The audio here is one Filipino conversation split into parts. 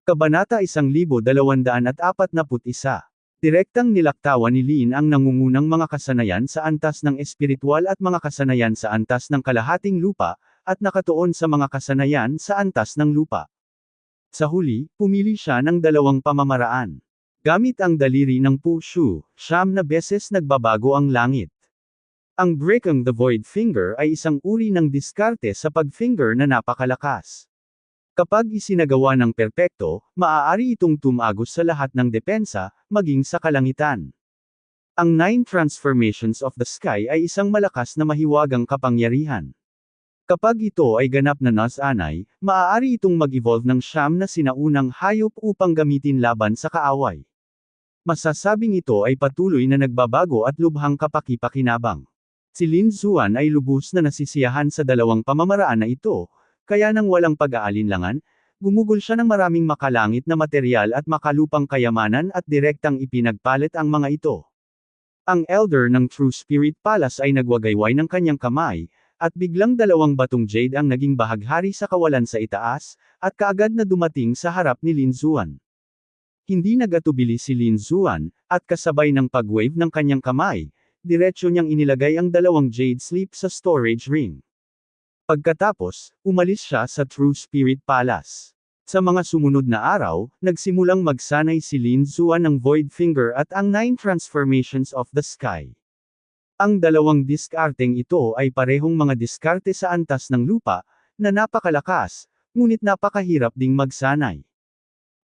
Kabanata 1241. Direktang nilaktawan ni Lin ang nangungunang mga kasanayan sa antas ng espiritual at mga kasanayan sa antas ng kalahating lupa, at nakatuon sa mga kasanayan sa antas ng lupa. Sa huli, pumili siya ng dalawang pamamaraan. Gamit ang daliri ng Pushu, 9 na beses nagbabago ang langit. Ang Breaking the Void Finger ay isang uri ng diskarte sa pag-finger na napakalakas. Kapag isinagawa ng perpekto, maaari itong tumagos sa lahat ng depensa, maging sa kalangitan. Ang 9 Transformations of the Sky ay isang malakas na mahiwagang kapangyarihan. Kapag ito ay ganap na nas-anay, maaari itong mag-evolve ng 9 na sinaunang hayop upang gamitin laban sa kaaway. Masasabing ito ay patuloy na nagbabago at lubhang kapaki-pakinabang. Si Lin Xuan ay lubos na nasisiyahan sa dalawang pamamaraan na ito, kaya nang walang pag-aalinlangan, gumugol siya ng maraming makalangit na materyal at makalupang kayamanan at direktang ipinagpalit ang mga ito. Ang Elder ng True Spirit Palace ay nagwagayway ng kanyang kamay, at biglang dalawang batong jade ang naging bahaghari sa kawalan sa itaas, at kaagad na dumating sa harap ni Lin Xuan. Hindi nagatubili si Lin Xuan, at kasabay ng pag-wave ng kanyang kamay, diretsyo niyang inilagay ang dalawang jade sleep sa storage ring. Pagkatapos, umalis siya sa True Spirit Palace. Sa mga sumunod na araw, nagsimulang magsanay si Lin Xuan ng Void Finger at ang 9 Transformations of the Sky. Ang dalawang diskarteng ito ay parehong mga diskarte sa antas ng lupa, na napakalakas, ngunit napakahirap ding magsanay.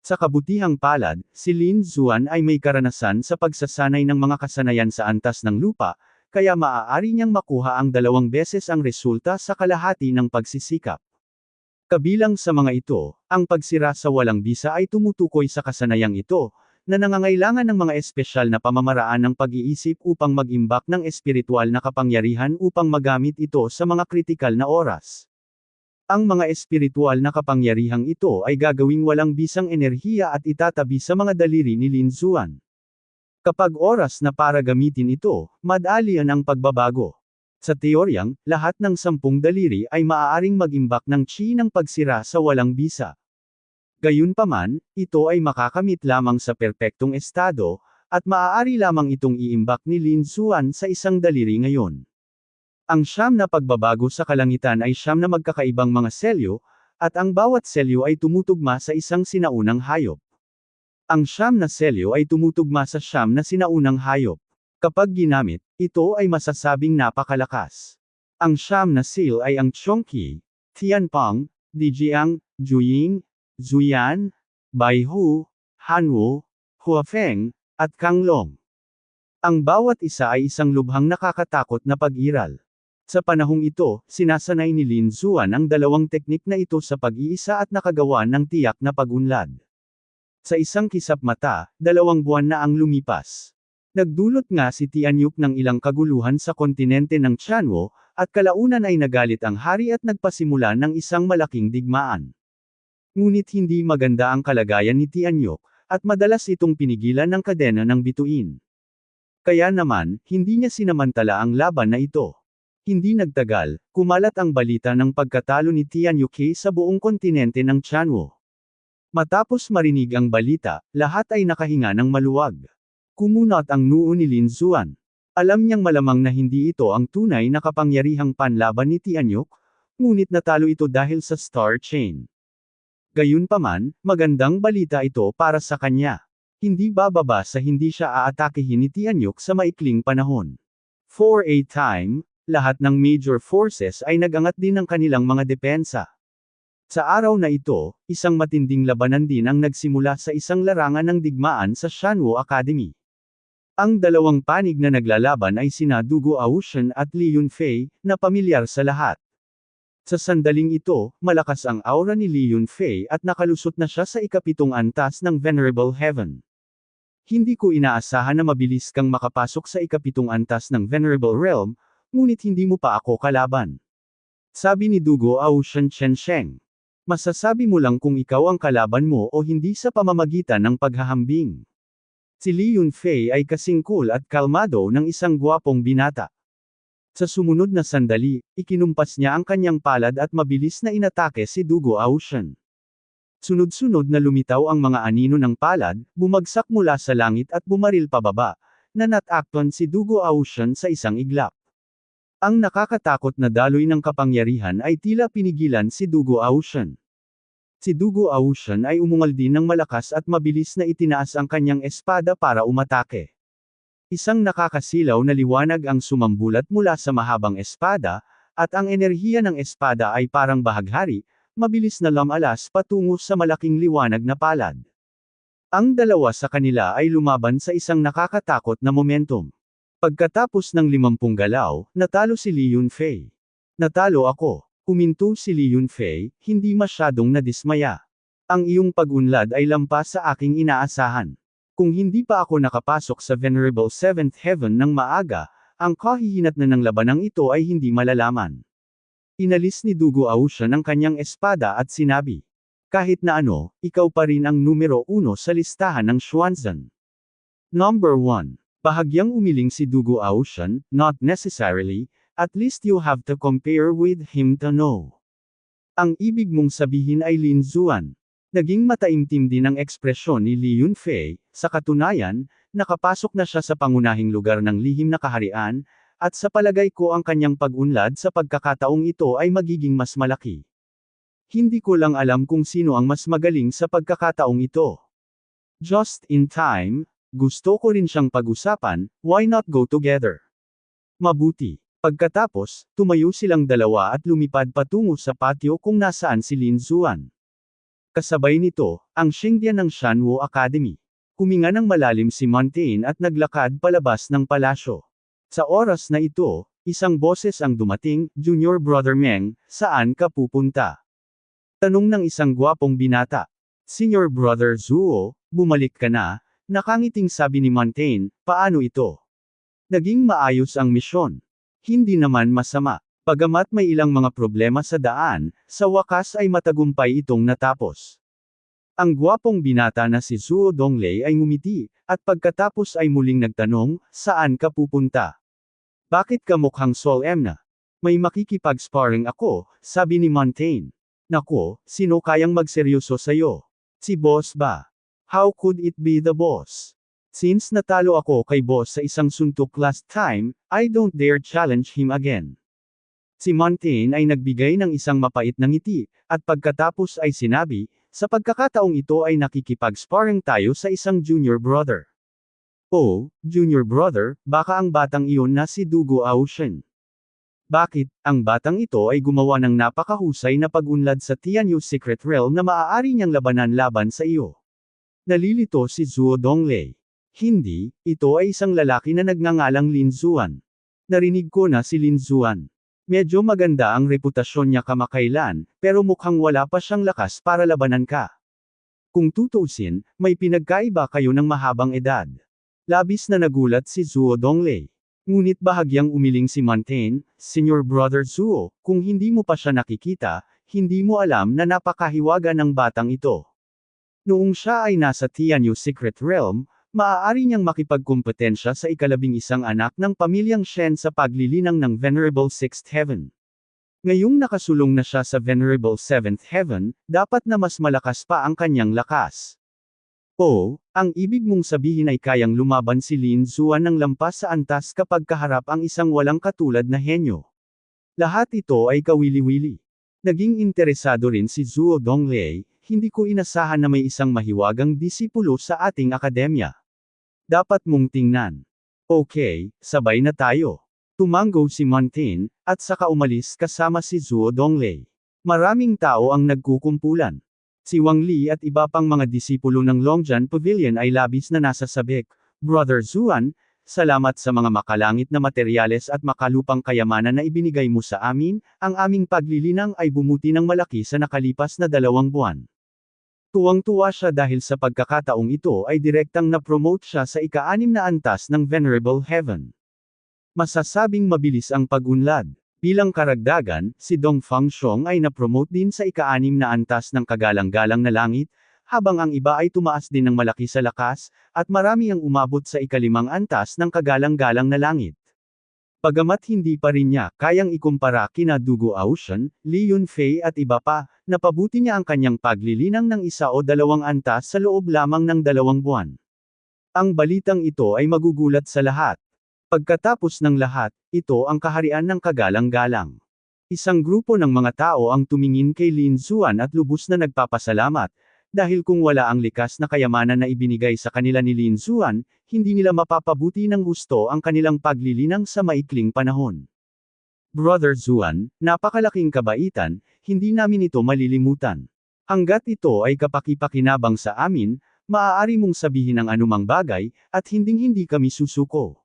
Sa kabutihang palad, si Lin Xuan ay may karanasan sa pagsasanay ng mga kasanayan sa antas ng lupa, kaya maaari niyang makuha ang 2 beses ang resulta sa kalahati ng pagsisikap. Kabilang sa mga ito, ang pagsira sa walang bisa ay tumutukoy sa kasanayang ito, na nangangailangan ng mga espesyal na pamamaraan ng pag-iisip upang mag-imbak ng espiritual na kapangyarihan upang magamit ito sa mga kritikal na oras. Ang mga espiritual na kapangyarihang ito ay gagawing walang bisang enerhiya at itatabi sa mga daliri ni Lin Xuan. Kapag oras na para gamitin ito, madalian ang pagbabago. Sa teoryang, lahat ng 10 daliri ay maaaring mag-imbak ng chi ng pagsira sa walang bisa. Gayunpaman, ito ay makakamit lamang sa perpektong estado, at maaari lamang itong iimbak ni Lin Xuan sa isang daliri ngayon. Ang 9 na pagbabago sa kalangitan ay 9 na magkakaibang mga selyo, at ang bawat selyo ay tumutugma sa isang sinaunang hayop. Ang 9 na selyo ay tumutugma sa 9 na sinaunang hayop. Kapag ginamit, ito ay masasabing napakalakas. Ang 9 na seal ay ang Chongqi, Tianpeng, Dijiang, Juying, Zuyan, Baihu, Hanwu, Huafeng, at Kanglong. Ang bawat isa ay isang lubhang nakakatakot na pag-iral. Sa panahong ito, sinasanay ni Lin Xuan ang dalawang teknik na ito sa pag-iisa at nakagawa ng tiyak na pag-unlad. Sa isang kisap mata, 2 buwan na ang lumipas. Nagdulot nga si Tianyuk ng ilang kaguluhan sa kontinente ng Tianwo, at kalaunan ay nagalit ang hari at nagpasimula ng isang malaking digmaan. Ngunit hindi maganda ang kalagayan ni Tianyuk, at madalas itong pinigilan ng kadena ng bituin. Kaya naman, hindi niya sinamantala ang laban na ito. Hindi nagtagal, kumalat ang balita ng pagkatalo ni Tianyuk sa buong kontinente ng Tianwo. Matapos marinig ang balita, lahat ay nakahinga ng maluwag. Kumunat ang noo ni Lin Xuan. Alam niyang malamang na hindi ito ang tunay na kapangyarihang panlaban ni Tianyuk, ngunit natalo ito dahil sa Star Chain. Gayunpaman, magandang balita ito para sa kanya. Hindi bababa sa hindi siya aatakihin ni Tianyuk sa maikling panahon. For a time, lahat ng major forces ay nagangat din ng kanilang mga depensa. Sa araw na ito, isang matinding labanan din ang nagsimula sa isang larangan ng digmaan sa Shanwo Academy. Ang dalawang panig na naglalaban ay sina Dugo Aoshan at Li Yunfei, na pamilyar sa lahat. Sa sandaling ito, malakas ang aura ni Li Yunfei at nakalusot na siya sa ikapitong antas ng Venerable Heaven. Hindi ko inaasahan na mabilis kang makapasok sa ikapitong antas ng Venerable Realm, ngunit hindi mo pa ako kalaban. Sabi ni Dugo Aoshan Chensheng. Masasabi mo lang kung ikaw ang kalaban mo o hindi sa pamamagitan ng paghahambing. Si Li Yunfei ay kasing cool at kalmado ng isang gwapong binata. Sa sumunod na sandali, ikinumpas niya ang kanyang palad at mabilis na inatake si Dugo Aoshan. Sunod-sunod na lumitaw ang mga anino ng palad, bumagsak mula sa langit at bumaril pababa, na natakpan si Dugo Ocean sa isang iglap. Ang nakakatakot na daloy ng kapangyarihan ay tila pinigilan si Dugo Ocean. Si Dugo Ocean ay umungal din ng malakas at mabilis na itinaas ang kanyang espada para umatake. Isang nakakasilaw na liwanag ang sumambulat mula sa mahabang espada, at ang enerhiya ng espada ay parang bahaghari, mabilis na lumalas patungo sa malaking liwanag na palad. Ang dalawa sa kanila ay lumaban sa isang nakakatakot na momentum. Pagkatapos ng 50 galaw, natalo si Li Yunfei. Natalo ako. Huminto si Li Yunfei, hindi masyadong nadismaya. Ang iyong pag-unlad ay lampas sa aking inaasahan. Kung hindi pa ako nakapasok sa Venerable Seventh Heaven ng maaga, ang kahihinatnan ng labanang ito ay hindi malalaman. Inalis ni Dugo Ocean ang kanyang espada at sinabi, kahit na ano, ikaw pa rin ang numero 1 sa listahan ng Xuanzan. Number 1. Bahagyang umiling si Dugo Ocean, not necessarily, at least you have to compare with him to know. Ang ibig mong sabihin ay Lin Xuan. Naging mataimtim din ang ekspresyon ni Li Yunfei, sa katunayan, nakapasok na siya sa pangunahing lugar ng lihim na kaharian, at sa palagay ko ang kanyang pag-unlad sa pagkakataong ito ay magiging mas malaki. Hindi ko lang alam kung sino ang mas magaling sa pagkakataong ito. Just in time, gusto ko rin siyang pag-usapan, why not go together? Mabuti. Pagkatapos, tumayo silang dalawa at lumipad patungo sa patio kung nasaan si Lin Xuan. Kasabay nito, ang Xingdian ng Shanwo Academy. Huminga ng malalim si Montaigne at naglakad palabas ng palasyo. Sa oras na ito, isang boses ang dumating, Junior Brother Meng, saan ka pupunta? Tanong ng isang gwapong binata. Senior Brother Zuo, bumalik ka na, nakangiting sabi ni Montaigne, paano ito? Naging maayos ang misyon. Hindi naman masama. Bagamat may ilang mga problema sa daan, sa wakas ay matagumpay itong natapos. Ang gwapong binata na si Zuo Donglei ay ngumiti, at pagkatapos ay muling nagtanong, saan ka pupunta? Bakit ka mukhang solemn na? May makikipag-sparring ako, sabi ni Montaigne. Nako, sino kayang magseryoso sa'yo? Si boss ba? How could it be the boss? Since natalo ako kay boss sa isang suntok last time, I don't dare challenge him again. Si Montaigne ay nagbigay ng isang mapait na ngiti, at pagkatapos ay sinabi, sa pagkakataong ito ay nakikipag-sparring tayo sa isang junior brother. Oh, junior brother, baka ang batang iyon na si Dugo Ocean. Bakit, ang batang ito ay gumawa ng napakahusay na pag-unlad sa Tianyu Secret Realm na maaari niyang labanan laban sa iyo. Nalilito si Zuo Donglei. Hindi, ito ay isang lalaki na nagngangalang Lin Xuan. Narinig ko na si Lin Xuan. Medyo maganda ang reputasyon niya kamakailan, pero mukhang wala pa siyang lakas para labanan ka. Kung tutuusin, may pinagkaiba kayo ng mahabang edad. Labis na nagulat si Zuo Donglei. Ngunit bahagyang umiling si Montaigne, Senior Brother Zuo, kung hindi mo pa siya nakikita, hindi mo alam na napakahiwaga ng batang ito. Noong siya ay nasa Tianyu Secret Realm, maaari niyang makipagkumpetensya sa ika-11 anak ng pamilyang Shen sa paglilinang ng Venerable Sixth Heaven. Ngayong nakasulong na siya sa Venerable Seventh Heaven, dapat na mas malakas pa ang kanyang lakas. Oh, ang ibig mong sabihin ay kayang lumaban si Lin Xuan ng lampas sa antas kapag kaharap ang isang walang katulad na henyo. Lahat ito ay kawili-wili. Naging interesado rin si Zuo Donglei, hindi ko inasahan na may isang mahiwagang disipulo sa ating akademya. Dapat mong tingnan. Okay, sabay na tayo. Tumango si Montaigne, at saka umalis kasama si Zuo Donglei. Maraming tao ang nagkukumpulan. Si Wang Li at iba pang mga disipulo ng Longjian Pavilion ay labis na nasasabik, Brother Zuan, salamat sa mga makalangit na materyales at makalupang kayamanan na ibinigay mo sa amin, ang aming paglilinang ay bumuti ng malaki sa nakalipas na 2 buwan. Tuwang-tuwa siya dahil sa pagkakataong ito ay direktang na-promote siya sa ika-6 na antas ng Venerable Heaven. Masasabing mabilis ang pag-unlad. Bilang karagdagan, si Dong Fangxiong ay na-promote din sa ika-6 na antas ng kagalang-galang na langit, habang ang iba ay tumaas din ng malaki sa lakas, at marami ang umabot sa ika-5 antas ng kagalang-galang na langit. Bagamat hindi pa rin niya kayang ikumpara kina Dugo Ocean, Lee Yun-fei at iba pa, napabuti niya ang kanyang paglilinang ng 1 o 2 antas sa loob lamang ng 2 buwan. Ang balitang ito ay magugulat sa lahat. Pagkatapos ng lahat, ito ang kaharian ng kagalang-galang. Isang grupo ng mga tao ang tumingin kay Lin Xuan at lubos na nagpapasalamat, dahil kung wala ang likas na kayamanan na ibinigay sa kanila ni Lin Xuan, hindi nila mapapabuti ng gusto ang kanilang paglilinang sa maikling panahon. Brother Xuan, napakalaking kabaitan, hindi namin ito malilimutan. Hanggat ito ay kapaki-pakinabang sa amin, maaari mong sabihin ang anumang bagay, at hinding-hindi kami susuko.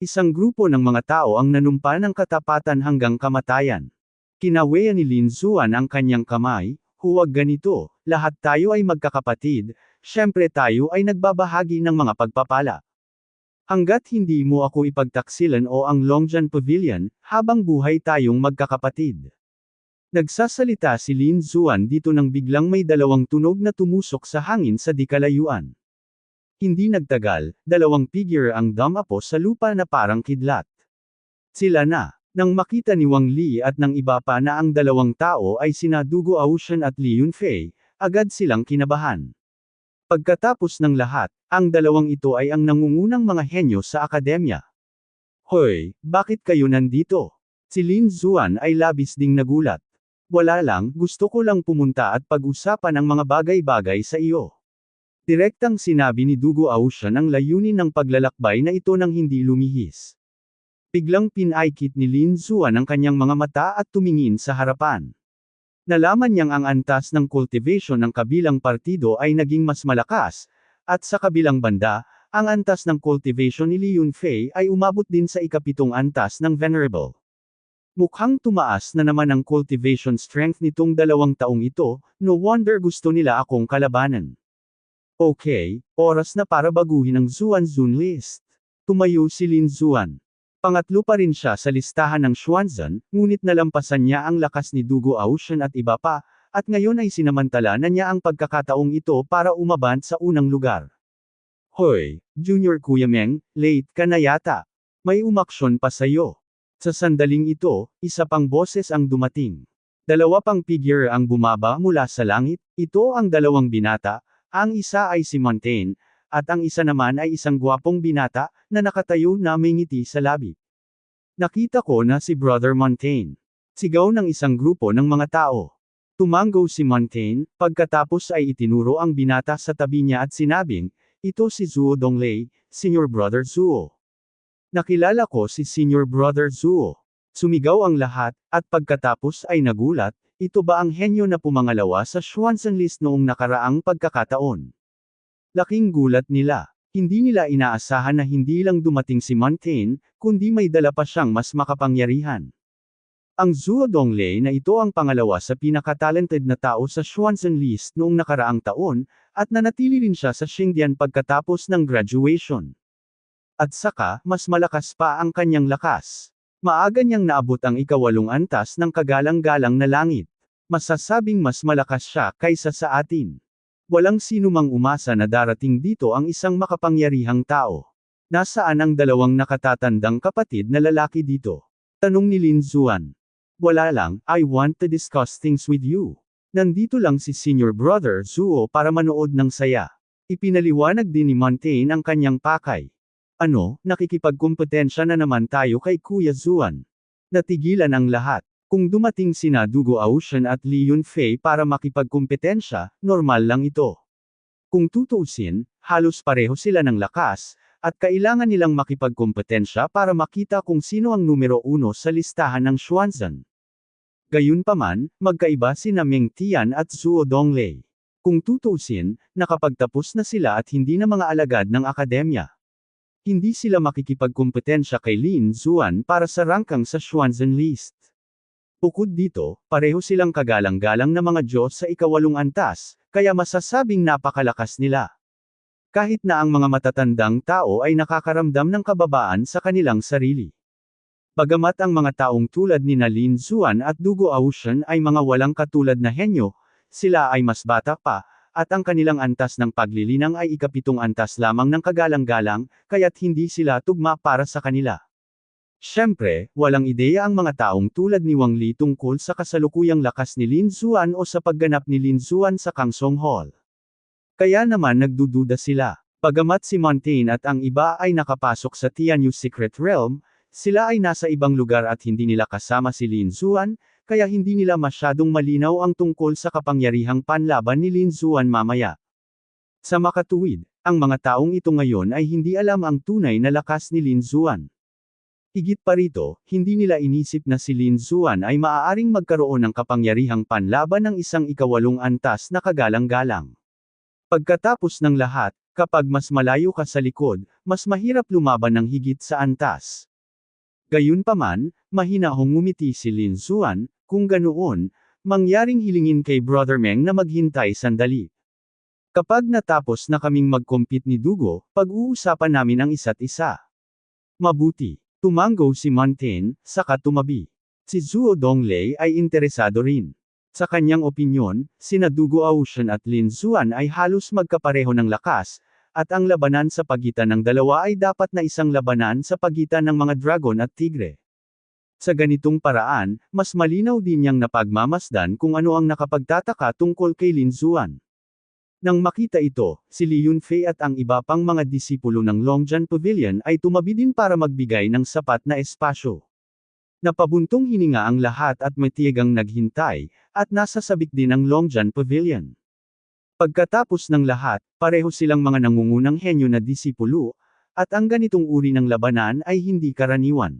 Isang grupo ng mga tao ang nanumpa ng katapatan hanggang kamatayan. Kinaweya ni Lin Xuan ang kanyang kamay, huwag ganito, lahat tayo ay magkakapatid, syempre tayo ay nagbabahagi ng mga pagpapala. Hanggat hindi mo ako ipagtaksilan o ang Longjian Pavilion, habang buhay tayong magkakapatid. Nagsasalita si Lin Xuan dito nang biglang may 2 tunog na tumusok sa hangin sa di kalayuan. Hindi nagtagal, 2 figure ang dumapo sa lupa na parang kidlat. Sila na. Nang makita ni Wang Li at ng iba pa na ang 2 tao ay sina Dugo Ocean at Li Yunfei, agad silang kinabahan. Pagkatapos ng lahat, ang 2 ito ay ang nangungunang mga henyo sa akademya. Hoy, bakit kayo nandito? Si Lin Xuan ay labis ding nagulat. Wala lang, gusto ko lang pumunta at pag-usapan ang mga bagay-bagay sa iyo. Direktang sinabi ni Dugo Ocean ang layunin ng paglalakbay na ito nang hindi lumihis. Biglang pinaikit ni Lin Xuan ang kanyang mga mata at tumingin sa harapan. Nalaman niyang ang antas ng cultivation ng kabilang partido ay naging mas malakas, at sa kabilang banda, ang antas ng cultivation ni Li Yunfei ay umabot din sa ika-7 antas ng Venerable. Mukhang tumaas na naman ang cultivation strength nitong 2 taong ito, no wonder gusto nila akong kalabanan. Okay, oras na para baguhin ang Xuanzun list. Tumayo si Lin Xuan. Pangatlo pa rin siya sa listahan ng Xuanzun, ngunit nalampasan niya ang lakas ni Dugo Ocean at iba pa, at ngayon ay sinamantala na niya ang pagkakataong ito para umabant sa unang lugar. Hoy, Junior Kuya Meng, late ka na yata. May umaksyon pa sa'yo. Sa sandaling ito, isa pang boses ang dumating. 2 pang figure ang bumaba mula sa langit, ito ang 2 binata, ang isa ay si Montaigne, at ang isa naman ay isang gwapong binata, na nakatayo na may ngiti sa labi. Nakita ko na si Brother Montaigne. Sigaw ng isang grupo ng mga tao. Tumanggo si Montaigne, pagkatapos ay itinuro ang binata sa tabi niya at sinabing, ito si Zuo Donglei, Senior Brother Zuo. Nakilala ko si Senior Brother Zuo. Sumigaw ang lahat, at pagkatapos ay nagulat, ito ba ang henyo na pumangalawa sa Xuanzun list noong nakaraang pagkakataon? Laking gulat nila. Hindi nila inaasahan na hindi lang dumating si Montaigne, kundi may dala pa siyang mas makapangyarihan. Ang Zuo Donglei na ito ang pangalawa sa pinaka-talented na tao sa Xuanzun list noong nakaraang taon, at nanatili rin siya sa Xingdian pagkatapos ng graduation. At saka, mas malakas pa ang kanyang lakas. Maaga niyang naabot ang ika-8 antas ng kagalang-galang na langit. Masasabing mas malakas siya kaysa sa atin. Walang sinumang umasa na darating dito ang isang makapangyarihang tao. Nasaan ang 2 nakatatandang kapatid na lalaki dito? Tanong ni Lin Xuan. Wala lang, I want to discuss things with you. Nandito lang si Senior Brother Zuo para manood ng saya. Ipinaliwanag din ni Montaigne ang kanyang pakay. Ano, nakikipagkumpetensya na naman tayo kay Kuya Xuan. Natigilan ang lahat. Kung dumating sina Dugo Ocean at Li Yunfei para makipagkumpetensya, normal lang ito. Kung tutuusin, halos pareho sila ng lakas, at kailangan nilang makipagkumpetensya para makita kung sino ang numero 1 sa listahan ng Xuanzun. Gayunpaman, magkaiba sina Meng Tian at Zuo Donglei. Kung tutuusin, nakapagtapos na sila at hindi na mga alagad ng akademya. Hindi sila makikipagkumpetensya kay Lin Xuan para sa rangkang sa Xuanzun list. Bukod dito, pareho silang kagalang-galang na mga Diyos sa ika-8 antas, kaya masasabing napakalakas nila. Kahit na ang mga matatandang tao ay nakakaramdam ng kababaan sa kanilang sarili. Bagamat ang mga taong tulad ni Lin Xuan at Dugo Ocean ay mga walang katulad na henyo, sila ay mas bata pa, at ang kanilang antas ng paglilinang ay ika-7 antas lamang ng kagalang-galang, kaya't hindi sila tugma para sa kanila. Siyempre, walang ideya ang mga taong tulad ni Wang Li tungkol sa kasalukuyang lakas ni Lin Xuan o sa pagganap ni Lin Xuan sa Kangsong Hall. Kaya naman nagdududa sila. Bagamat si Montaigne at ang iba ay nakapasok sa Tianyu Secret Realm, sila ay nasa ibang lugar at hindi nila kasama si Lin Xuan, kaya hindi nila masyadong malinaw ang tungkol sa kapangyarihang panlaban ni Lin Xuan mamaya. Sa makatuwid, ang mga taong ito ngayon ay hindi alam ang tunay na lakas ni Lin Xuan. Higit pa rito, hindi nila inisip na si Lin Xuan ay maaaring magkaroon ng kapangyarihang panlaban ng isang ikawalong antas na kagalang-galang. Pagkatapos ng lahat, kapag mas malayo ka sa likod, mas mahirap lumaban ng higit sa antas. Gayunpaman, mahinahong ngumiti si Lin Xuan, kung ganoon, mangyaring hilingin kay Brother Meng na maghintay sandali. Kapag natapos na kaming mag-compete ni Dugo, pag-uusapan namin ang isa't isa. Mabuti. Tumango si Montaigne, saka tumabi. Si Zhuo Donglei ay interesado rin. Sa kanyang opinyon, sina Dugo Ocean at Lin Xuan ay halos magkapareho ng lakas, at ang labanan sa pagitan ng dalawa ay dapat na isang labanan sa pagitan ng mga dragon at tigre. Sa ganitong paraan, mas malinaw din niyang napagmamasdan kung ano ang nakapagtataka tungkol kay Lin Xuan. Nang makita ito, si Li Yunfei at ang iba pang mga disipulo ng Longjian Pavilion ay tumabi din para magbigay ng sapat na espasyo. Napabuntong hininga ang lahat at matiyagang naghintay, at nasa sabik din ang Longjian Pavilion. Pagkatapos ng lahat, pareho silang mga nangungunang henyo na disipulo, at ang ganitong uri ng labanan ay hindi karaniwan.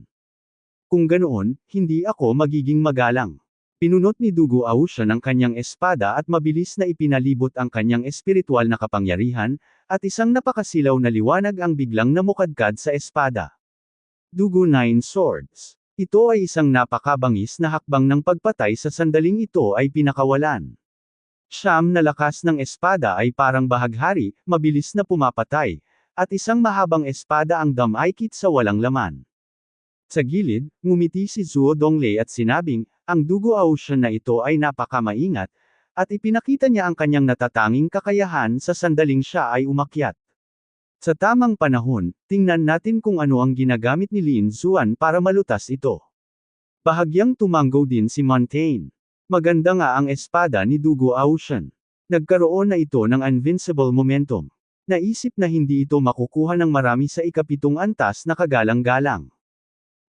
Kung ganoon, hindi ako magiging magalang. Pinunot ni Dugo Ocean ang kanyang espada at mabilis na ipinalibot ang kanyang espiritual na kapangyarihan, at isang napakasilaw na liwanag ang biglang namukadkad sa espada. Dugo Nine Swords. Ito ay isang napakabangis na hakbang ng pagpatay sa sandaling ito ay pinakawalan. Siyam na lakas ng espada ay parang bahaghari, mabilis na pumapatay, at isang mahabang espada ang damaykit sa walang laman. Sa gilid, ngumiti si Zhuo Donglei at sinabing, ang Dugo Ocean na ito ay napakamaingat, at ipinakita niya ang kanyang natatanging kakayahan sa sandaling siya ay umakyat. Sa tamang panahon, tingnan natin kung ano ang ginagamit ni Lin Xuan para malutas ito. Bahagyang tumango din si Montaigne. Maganda nga ang espada ni Dugo Ocean. Nagkaroon na ito ng invincible momentum. Naisip na hindi ito makukuha ng marami sa ikapitong antas na kagalang-galang.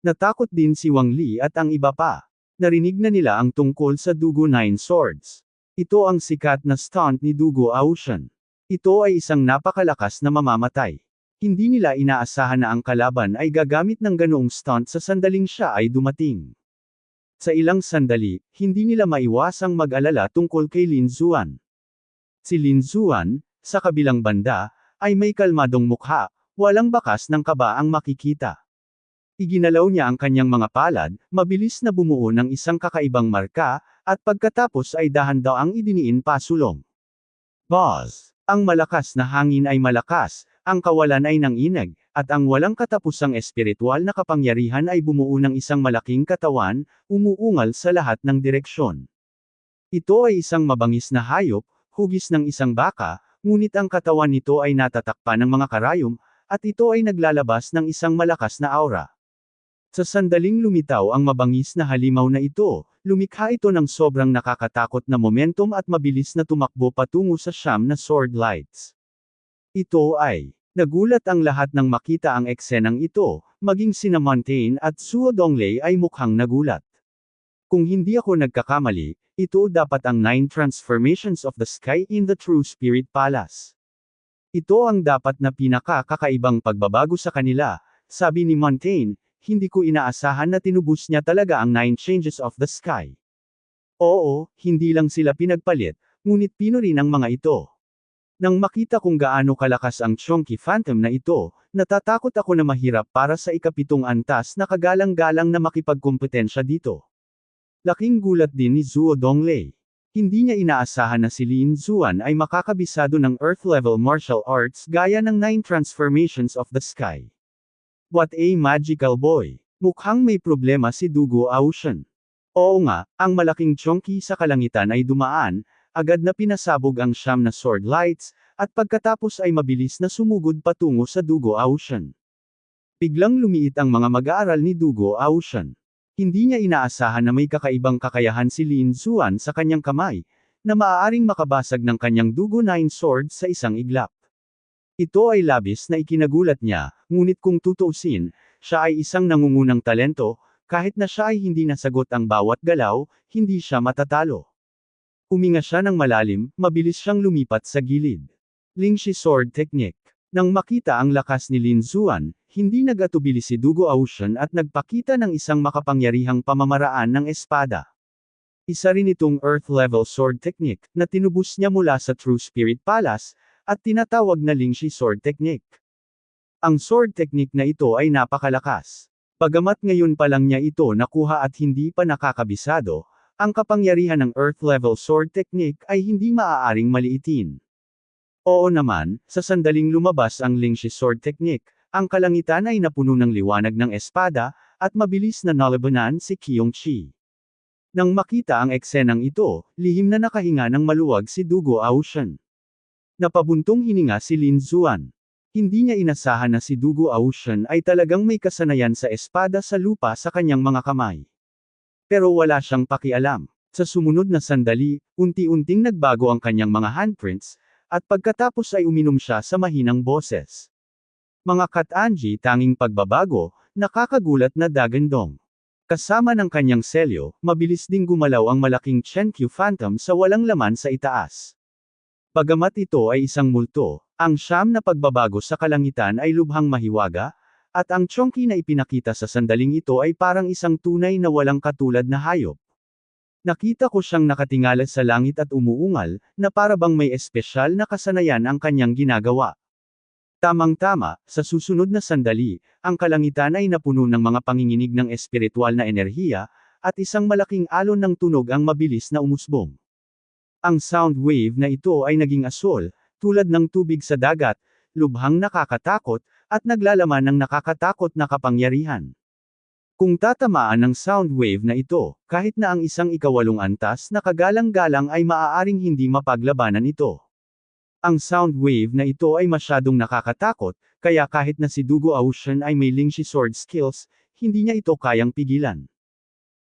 Natakot din si Wang Li at ang iba pa. Narinig na nila ang tungkol sa Dugo Nine Swords. Ito ang sikat na stunt ni Dugo Ocean. Ito ay isang napakalakas na mamamatay. Hindi nila inaasahan na ang kalaban ay gagamit ng ganoong stunt sa sandaling siya ay dumating. Sa ilang sandali, hindi nila maiwasang mag-alala tungkol kay Lin Xuan. Si Lin Xuan, sa kabilang banda, ay may kalmadong mukha, walang bakas ng kaba ang makikita. Iginalaw niya ang kanyang mga palad, mabilis na bumuo ng isang kakaibang marka, at pagkatapos ay dahan-daang idiniin pasulong. Buzz! Ang malakas na hangin ay malakas, ang kawalan ay nanginag, at ang walang katapusang espiritual na kapangyarihan ay bumuo ng isang malaking katawan, umuungal sa lahat ng direksyon. Ito ay isang mabangis na hayop, hugis ng isang baka, ngunit ang katawan nito ay natatakpan ng mga karayom, at ito ay naglalabas ng isang malakas na aura. Sa sandaling lumitaw ang mabangis na halimaw na ito, lumikha ito ng sobrang nakakatakot na momentum at mabilis na tumakbo patungo sa siyam na sword lights. Ito ay, nagulat ang lahat nang makita ang eksenang ito, maging sina Montaigne at Zhuo Donglei ay mukhang nagulat. Kung hindi ako nagkakamali, ito dapat ang 9 transformations of the sky in the True Spirit Palace. Ito ang dapat na pinaka-kakaibang pagbabago sa kanila, sabi ni Montaigne. Hindi ko inaasahan na tinubos niya talaga ang 9 changes of the sky. Oo, hindi lang sila pinagpalit, ngunit pino rin ang mga ito. Nang makita kung gaano kalakas ang Chunky Phantom na ito, natatakot ako na mahirap para sa ikapitong antas na kagalang-galang na makipagkompetensya dito. Laking gulat din ni Zhuo Donglei. Hindi niya inaasahan na si Lin Xuan ay makakabisado ng Earth-level martial arts gaya ng 9 transformations of the sky. What a magical boy! Mukhang may problema si Dugo Ocean. Oo nga, ang malaking chunky sa kalangitan ay dumaan, agad na pinasabog ang siyam na sword lights, at pagkatapos ay mabilis na sumugod patungo sa Dugo Ocean. Biglang lumiit ang mga mag-aaral ni Dugo Aoshan. Hindi niya inaasahan na may kakaibang kakayahan si Lin Xuan sa kanyang kamay, na maaaring makabasag ng kanyang Dugo Nine Sword sa isang iglap. Ito ay labis na ikinagulat niya, ngunit kung tutuusin, siya ay isang nangungunang talento, kahit na siya ay hindi nasagot ang bawat galaw, hindi siya matatalo. Huminga siya ng malalim, mabilis siyang lumipat sa gilid. Lingshi Sword Technique. Nang makita ang lakas ni Lin Xuan, hindi nag-atubili si Dugo Aoshan at nagpakita ng isang makapangyarihang pamamaraan ng espada. Isa rin itong Earth-level sword technique, na tinubos niya mula sa True Spirit Palace, at tinatawag na Lingshi Sword Technique. Ang sword technique na ito ay napakalakas. Bagamat ngayon pa lang niya ito nakuha at hindi pa nakakabisado, ang kapangyarihan ng Earth-level sword technique ay hindi maaaring maliitin. Oo naman, sa sandaling lumabas ang Lingshi Sword Technique, ang kalangitan ay napuno ng liwanag ng espada, at mabilis na nalabanan si Kyung-chi. Nang makita ang eksenang ito, lihim na nakahinga ng maluwag si Dugo Aoshan. Napabuntong hininga si Lin Xuan. Hindi niya inasahan na si Dugo Aoshan ay talagang may kasanayan sa espada sa lupa sa kanyang mga kamay. Pero wala siyang pakialam. Sa sumunod na sandali, unti-unting nagbago ang kanyang mga handprints, at pagkatapos ay uminom siya sa mahinang boses. Mga Kat-anji tanging pagbabago, nakakagulat na dagandong. Kasama ng kanyang selyo, mabilis ding gumalaw ang malaking Chenkyu Phantom sa walang laman sa itaas. Bagamat ito ay isang multo, ang siyam na pagbabago sa kalangitan ay lubhang mahiwaga, at ang Chonky na ipinakita sa sandaling ito ay parang isang tunay na walang katulad na hayop. Nakita ko siyang nakatingala sa langit at umuungal, na para bang may espesyal na kasanayan ang kanyang ginagawa. Tamang-tama, sa susunod na sandali, ang kalangitan ay napuno ng mga panginginig ng espiritual na enerhiya, at isang malaking alon ng tunog ang mabilis na umusbong. Ang sound wave na ito ay naging asul, tulad ng tubig sa dagat, lubhang nakakatakot, at naglalaman ng nakakatakot na kapangyarihan. Kung tatamaan ng sound wave na ito, kahit na ang isang ikawalong antas na kagalang-galang ay maaaring hindi mapaglabanan ito. Ang sound wave na ito ay masyadong nakakatakot, kaya kahit na si Dugo Aoshan ay may Lingshi sword skills, hindi niya ito kayang pigilan.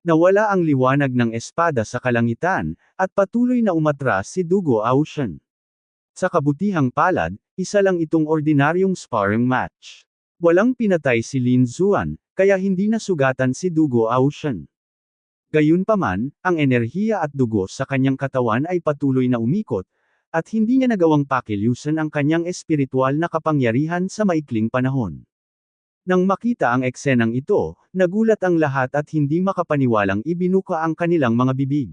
Nawala ang liwanag ng espada sa kalangitan, at patuloy na umatras si Dugo Aoshan. Sa kabutihang palad, isa lang itong ordinaryong sparring match. Walang pinatay si Lin Xuan, kaya hindi nasugatan si Dugo Aoshan. Gayunpaman, ang enerhiya at dugo sa kanyang katawan ay patuloy na umikot, at hindi niya nagawang pakilusan ang kanyang espiritual na kapangyarihan sa maikling panahon. Nang makita ang eksenang ito, nagulat ang lahat at hindi makapaniwalang ibinuka ang kanilang mga bibig.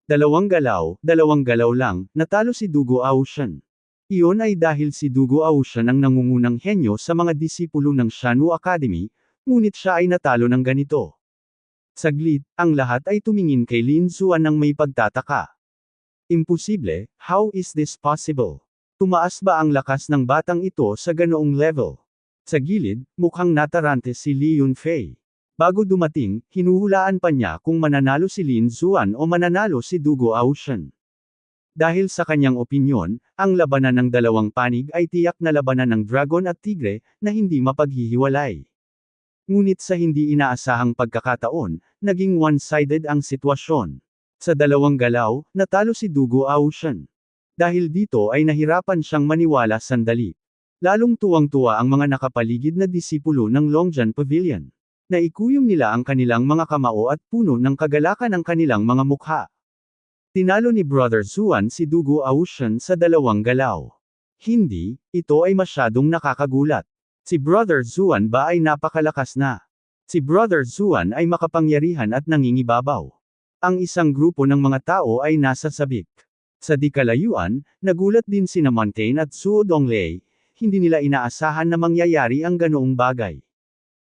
Dalawang galaw lang, natalo si Dugo Aoshan. Iyon ay dahil si Dugo Aoshan ang nangungunang henyo sa mga disipulo ng Shanwu Academy, ngunit siya ay natalo ng ganito. Saglit, ang lahat ay tumingin kay Lin Xuan ng may pagtataka. Imposible, how is this possible? Tumaas ba ang lakas ng batang ito sa ganoong level? Sa gilid, mukhang natarante si Li Yunfei. Bago dumating, hinuhulaan pa niya kung mananalo si Lin Xuan o mananalo si Dugo Aoshan. Dahil sa kanyang opinyon, ang labanan ng dalawang panig ay tiyak na labanan ng dragon at tigre, na hindi mapaghihiwalay. Ngunit sa hindi inaasahang pagkakataon, naging one-sided ang sitwasyon. Sa dalawang galaw, natalo si Dugo Aoshan. Dahil dito ay nahirapan siyang maniwala sandali. Lalong tuwang-tuwa ang mga nakapaligid na disipulo ng Longjian Pavilion. Naikuyom nila ang kanilang mga kamao at puno ng kagalakan ang kanilang mga mukha. Tinalo ni Brother Xuan si Dugo Aoshan sa dalawang galaw. Hindi, ito ay masyadong nakakagulat. Si Brother Xuan ba ay napakalakas na? Si Brother Xuan ay makapangyarihan at nangingibabaw. Ang isang grupo ng mga tao ay nasa sabik. Sa di kalayuan, nagulat din sina Montaigne at Zhuo Donglei, hindi nila inaasahan na mangyayari ang ganoong bagay.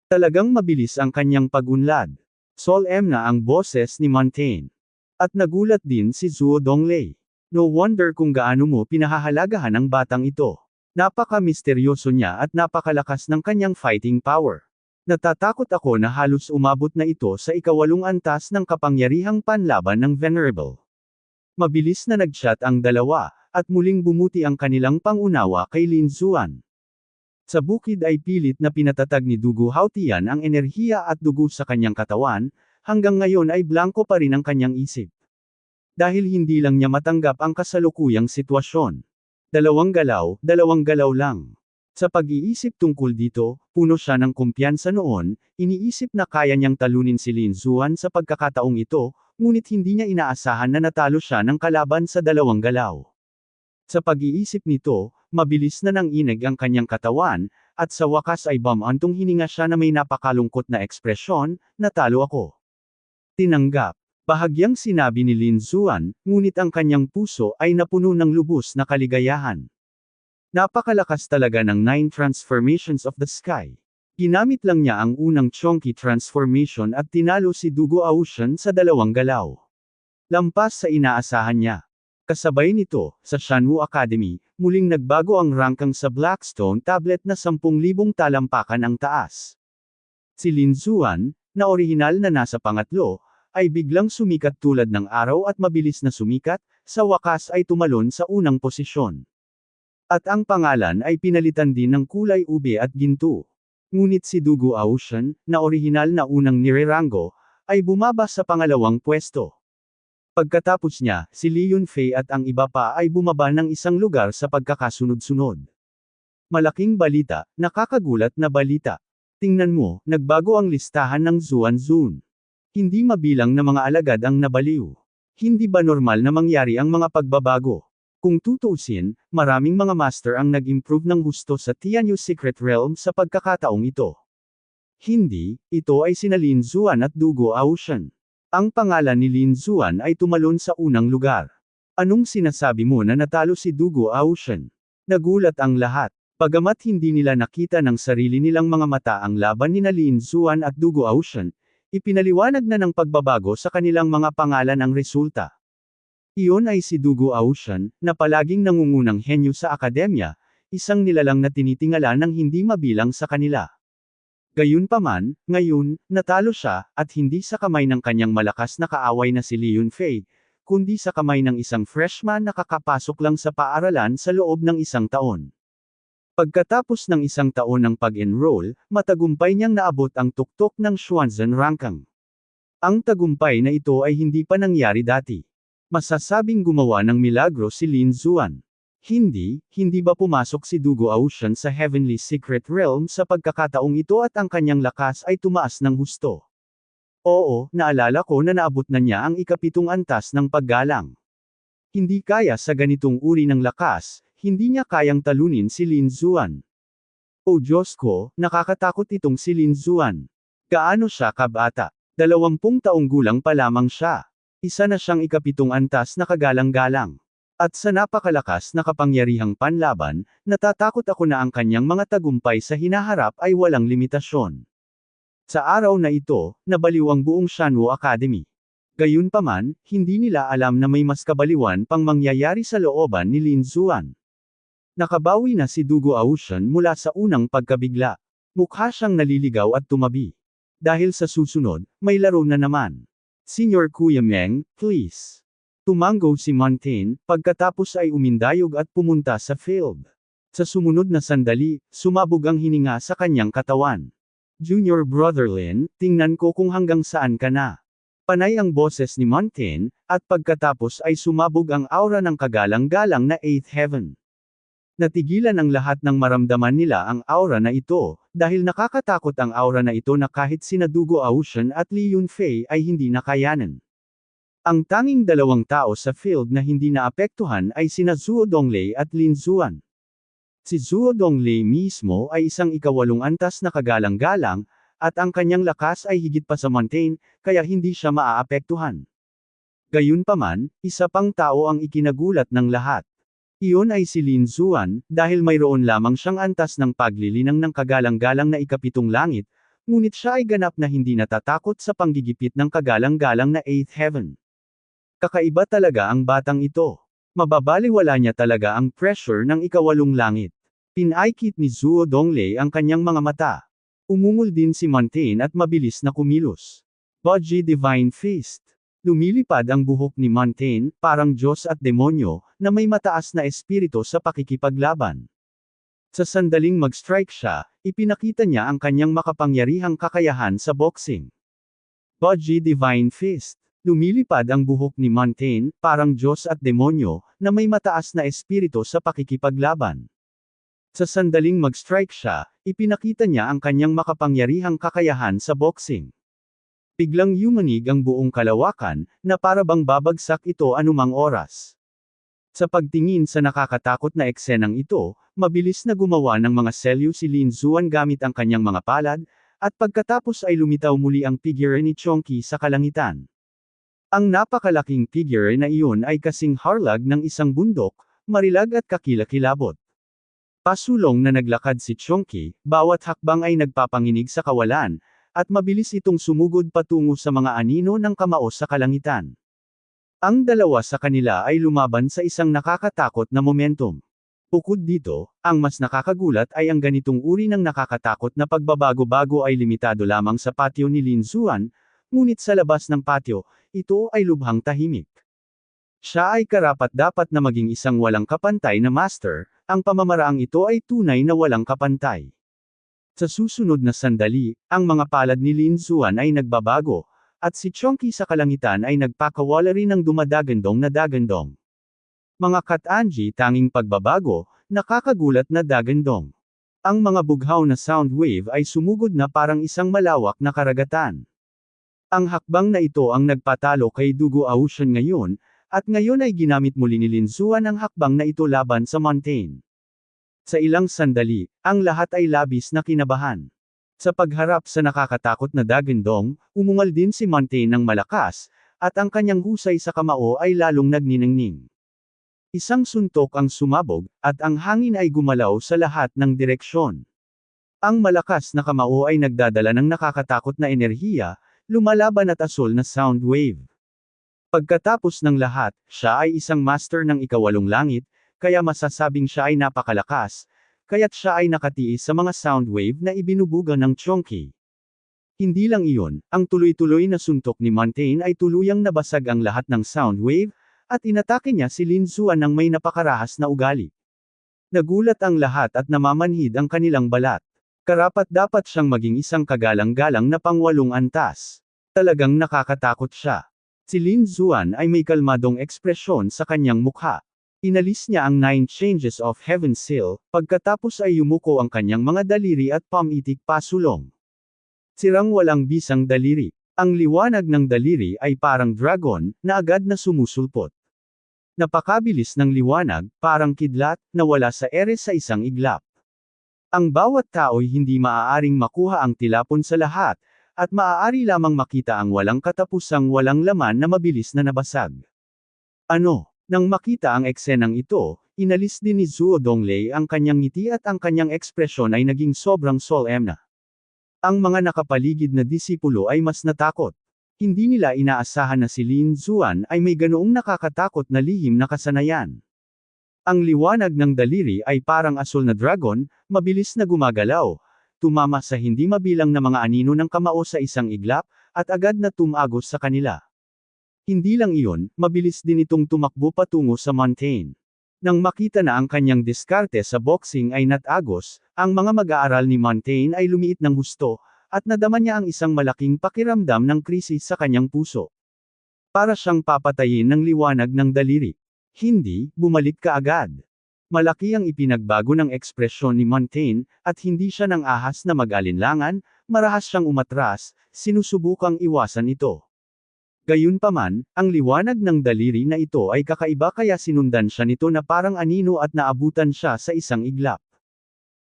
Talagang mabilis ang kanyang pag-unlad. Solemn na ang boses ni Montaigne. At nagulat din si Zhuo Donglei. No wonder kung gaano mo pinahahalagahan ang batang ito. Napaka-misteryoso niya at napakalakas ng kanyang fighting power. Natatakot ako na halos umabot na ito sa ikawalong antas ng kapangyarihang panlaban ng Venerable. Mabilis na nag-chat ang dalawa, at muling bumuti ang kanilang pangunawa kay Lin Xuan. Sa bukid ay pilit na pinatatag ni Dugu Hautian ang enerhiya at dugo sa kanyang katawan, hanggang ngayon ay blanko pa rin ang kanyang isip. Dahil hindi lang niya matanggap ang kasalukuyang sitwasyon. Dalawang galaw lang. Sa pag-iisip tungkol dito, puno siya ng kumpiyansa noon, iniisip na kaya niyang talunin si Lin Zuan sa pagkakataong ito, ngunit hindi niya inaasahan na natalo siya ng kalaban sa dalawang galaw. Sa pag-iisip nito, mabilis na nanginig ang kanyang katawan, at sa wakas ay bumantong hininga siya na may napakalungkot na ekspresyon, natalo ako. Tinanggap. Bahagyang sinabi ni Lin Zuan, ngunit ang kanyang puso ay napuno ng lubos na kaligayahan. Napakalakas talaga ng 9 transformations of the sky. Ginamit lang niya ang unang chunky transformation at tinalo si Dugu Aocean sa dalawang galaw. Lampas sa inaasahan niya. Kasabay nito, sa Shanwu Academy, muling nagbago ang ranking sa Blackstone tablet na 10,000 talampakan ang taas. Si Lin Zuan, na orihinal na nasa pangatlo, ay biglang sumikat tulad ng araw at mabilis na sumikat, sa wakas ay tumalon sa unang posisyon. At ang pangalan ay pinalitan din ng kulay ube at ginto. Ngunit si Dugu Aocean, na orihinal na unang nirerango, ay bumaba sa pangalawang pwesto. Pagkatapos niya, si Li Yunfei at ang iba pa ay bumaba ng isang lugar sa pagkakasunod-sunod. Malaking balita, nakakagulat na balita. Tingnan mo, nagbago ang listahan ng Zuan. Hindi mabilang na mga alagad ang nabaliw. Hindi ba normal na mangyari ang mga pagbabago? Kung tutuusin, maraming mga master ang nag-improve ng husto sa Tianyu Secret Realm sa pagkakataong ito. Hindi, ito ay sina Lin Zuan at Dugu Aocean. Ang pangalan ni Lin Zuan ay tumalon sa unang lugar. Anong sinasabi mo na natalo si Dugu Aocean? Nagulat ang lahat. Bagamat hindi nila nakita ng sarili nilang mga mata ang laban ni Lin Zuan at Dugu Aocean, ipinaliwanag na ng pagbabago sa kanilang mga pangalan ang resulta. Iyon ay si Dugu Aocean, na palaging nangungunang henyo sa akademya, isang nilalang na tinitingala ng hindi mabilang sa kanila. Gayunpaman, ngayon, natalo siya, at hindi sa kamay ng kanyang malakas na kaaway na si Li Yunfei, kundi sa kamay ng isang freshman na kakapasok lang sa paaralan sa loob ng isang taon. Pagkatapos ng isang taon ng pag-enroll, matagumpay niyang naabot ang tuktok ng Xuanzhen ranking. Ang tagumpay na ito ay hindi pa nangyari dati. Masasabing gumawa ng milagro si Lin Zuan. Hindi ba pumasok si Dugu Aocean sa Heavenly Secret Realm sa pagkakataong ito at ang kanyang lakas ay tumaas ng husto? Oo, naalala ko na naabot na niya ang ika-7 antas ng paggalang. Hindi kaya sa ganitong uri ng lakas, hindi niya kayang talunin si Lin Zuan. O Diyos ko, nakakatakot itong si Lin Zuan. Gaano siya kabata? 20 taong gulang pa lamang siya. Isa na siyang ika-7 antas na kagalang-galang. At sa napakalakas na kapangyarihang panlaban, natatakot ako na ang kanyang mga tagumpay sa hinaharap ay walang limitasyon. Sa araw na ito, nabaliw ang buong Shanwu Academy. Gayunpaman, hindi nila alam na may mas kabaliwan pang mangyayari sa looban ni Lin Zuan. Nakabawi na si Dugu Aocean mula sa unang pagkabigla. Mukha siyang naliligaw at tumabi. Dahil sa susunod, may laro na naman. Senior Kuya Meng, please. Tumango si Montaigne, pagkatapos ay umindayog at pumunta sa field. Sa sumunod na sandali, sumabog ang hininga sa kanyang katawan. Junior Brother Lin, tingnan ko kung hanggang saan ka na. Panay ang boses ni Montaigne, at pagkatapos ay sumabog ang aura ng kagalang-galang na 8th Heaven. Natigilan ang lahat ng maramdaman nila ang aura na ito, dahil nakakatakot ang aura na ito na kahit sina Dugu Aocean at Li Yunfei ay hindi nakayanan. Ang tanging dalawang tao sa field na hindi naapektuhan ay sina Zuo Donglei at Lin Zuan. Si Zuo Donglei mismo ay isang ika-8 antas na kagalang-galang, at ang kanyang lakas ay higit pa sa Montaigne, kaya hindi siya maaapektuhan. Gayunpaman, isa pang tao ang ikinagulat ng lahat. Iyon ay si Lin Zuan, dahil mayroon lamang siyang antas ng paglilinang ng kagalang-galang na ika-7 langit, ngunit siya ay ganap na hindi natatakot sa panggigipit ng kagalang-galang na 8th Heaven. Kakaiba talaga ang batang ito. Mababaliwala niya talaga ang pressure ng ika-8 langit. Pinaikit ni Zuo Donglei ang kanyang mga mata. Umungol din si Montaigne at mabilis na kumilos. Budgie Divine Fist. Lumilipad ang buhok ni Montaigne, parang Diyos at demonyo, na may mataas na espiritu sa pakikipaglaban. Sa sandaling mag-strike siya, ipinakita niya ang kanyang makapangyarihang kakayahan sa boxing. Budgie Divine Fist. Lumilipad ang buhok ni Montaigne, parang Diyos at demonyo, na may mataas na espiritu sa pakikipaglaban. Sa sandaling mag-strike siya, ipinakita niya ang kanyang makapangyarihang kakayahan sa boxing. Biglang yumanig ang buong kalawakan, na para bang babagsak ito anumang oras. Sa pagtingin sa nakakatakot na eksenang ito, mabilis na gumawa ng mga selyo si Lin Xuan gamit ang kanyang mga palad, at pagkatapos ay lumitaw muli ang figure ni Chongqi sa kalangitan. Ang napakalaking figure na iyon ay kasing harlag ng isang bundok, marilag at kakilakilabot. Pasulong na naglakad si Chongqi, bawat hakbang ay nagpapanginig sa kawalan, at mabilis itong sumugod patungo sa mga anino ng kamao sa kalangitan. Ang dalawa sa kanila ay lumaban sa isang nakakatakot na momentum. Bukod dito, ang mas nakakagulat ay ang ganitong uri ng nakakatakot na pagbabago-bago ay limitado lamang sa patio ni Lin Xuan, ngunit sa labas ng patio, ito ay lubhang tahimik. Siya ay karapat-dapat na maging isang walang kapantay na master, ang pamamaraang ito ay tunay na walang kapantay. Sa susunod na sandali, ang mga palad ni Lin Xuan ay nagbabago, at si Chongqi sa kalangitan ay nagpakawala rin ng dumadagandong na dagandong. Mga Kat-Anji tanging pagbabago, nakakagulat na dagandong. Ang mga bughaw na sound wave ay sumugod na parang isang malawak na karagatan. Ang hakbang na ito ang nagpatalo kay Dugo Ocean ngayon, at ngayon ay ginamit muli ni Lin Xuan ang hakbang na ito laban sa Montaigne. Sa ilang sandali, ang lahat ay labis na kinabahan. Sa pagharap sa nakakatakot na dagandong, umungal din si Montaigne ng malakas, at ang kanyang husay sa kamao ay lalong nagniningning. Isang suntok ang sumabog, at ang hangin ay gumalaw sa lahat ng direksyon. Ang malakas na kamao ay nagdadala ng nakakatakot na enerhiya, lumalaban at asol na sound wave. Pagkatapos ng lahat, siya ay isang master ng ikawalong langit, kaya masasabing siya ay napakalakas, kaya't siya ay nakatiis sa mga sound wave na ibinubuga ng Chongqi. Hindi lang iyon, ang tuloy-tuloy na suntok ni Montaigne ay tuluyang nabasag ang lahat ng sound wave, at inatake niya si Lin Xuan ng may napakarahas na ugali. Nagulat ang lahat at namamanhid ang kanilang balat. Karapat-dapat siyang maging isang kagalang-galang na pangwalong antas. Talagang nakakatakot siya. Si Lin Xuan ay may kalmadong ekspresyon sa kanyang mukha. Inalis niya ang 9 changes of Heaven Seal, pagkatapos ay yumuko ang kanyang mga daliri at pamitik pasulong. Sirang walang bisang daliri. Ang liwanag ng daliri ay parang dragon, na agad na sumusulpot. Napakabilis ng liwanag, parang kidlat, na wala sa ere sa isang iglap. Ang bawat tao'y hindi maaaring makuha ang tilapon sa lahat, at maaari lamang makita ang walang katapusang walang laman na mabilis na nabasag. Ano? Nang makita ang eksenang ito, inalis din ni Zhuo Donglei ang kanyang ngiti at ang kanyang ekspresyon ay naging sobrang solemn na. Ang mga nakapaligid na disipulo ay mas natakot. Hindi nila inaasahan na si Lin Xuan ay may ganoong nakakatakot na lihim na kasanayan. Ang liwanag ng daliri ay parang asul na dragon, mabilis na gumagalaw, tumama sa hindi mabilang na mga anino ng kamao sa isang iglap, at agad na tumagos sa kanila. Hindi lang iyon, mabilis din itong tumakbo patungo sa Montaigne. Nang makita na ang kanyang diskarte sa boxing ay natagos, ang mga mag-aaral ni Montaigne ay lumiit ng husto, at nadama niya ang isang malaking pakiramdam ng krisis sa kanyang puso. Para siyang papatayin ng liwanag ng daliri. Hindi, bumalik ka agad. Malaki ang ipinagbago ng ekspresyon ni Montaigne, at hindi siya nang ahas na mag-alinlangan, marahas siyang umatras, sinusubukang iwasan ito. Gayunpaman, ang liwanag ng daliri na ito ay kakaiba kaya sinundan siya nito na parang anino at naabutan siya sa isang iglap.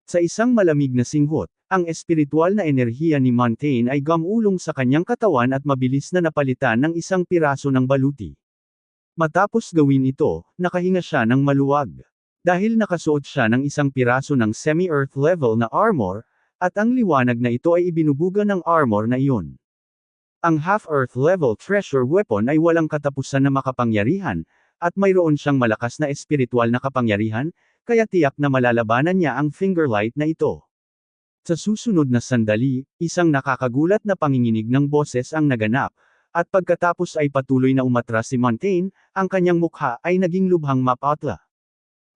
Sa isang malamig na singhot, ang espiritual na enerhiya ni Montaigne ay gumulong sa kanyang katawan at mabilis na napalitan ng isang piraso ng baluti. Matapos gawin ito, nakahinga siya ng maluwag. Dahil nakasuot siya ng isang piraso ng semi-earth level na armor, at ang liwanag na ito ay ibinubuga ng armor na iyon. Ang half-earth level treasure weapon ay walang katapusan na makapangyarihan, at mayroon siyang malakas na espiritual na kapangyarihan, kaya tiyak na malalabanan niya ang fingerlight na ito. Sa susunod na sandali, isang nakakagulat na panginginig ng boses ang naganap, at pagkatapos ay patuloy na umatras si Montaigne, ang kanyang mukha ay naging lubhang mapatla.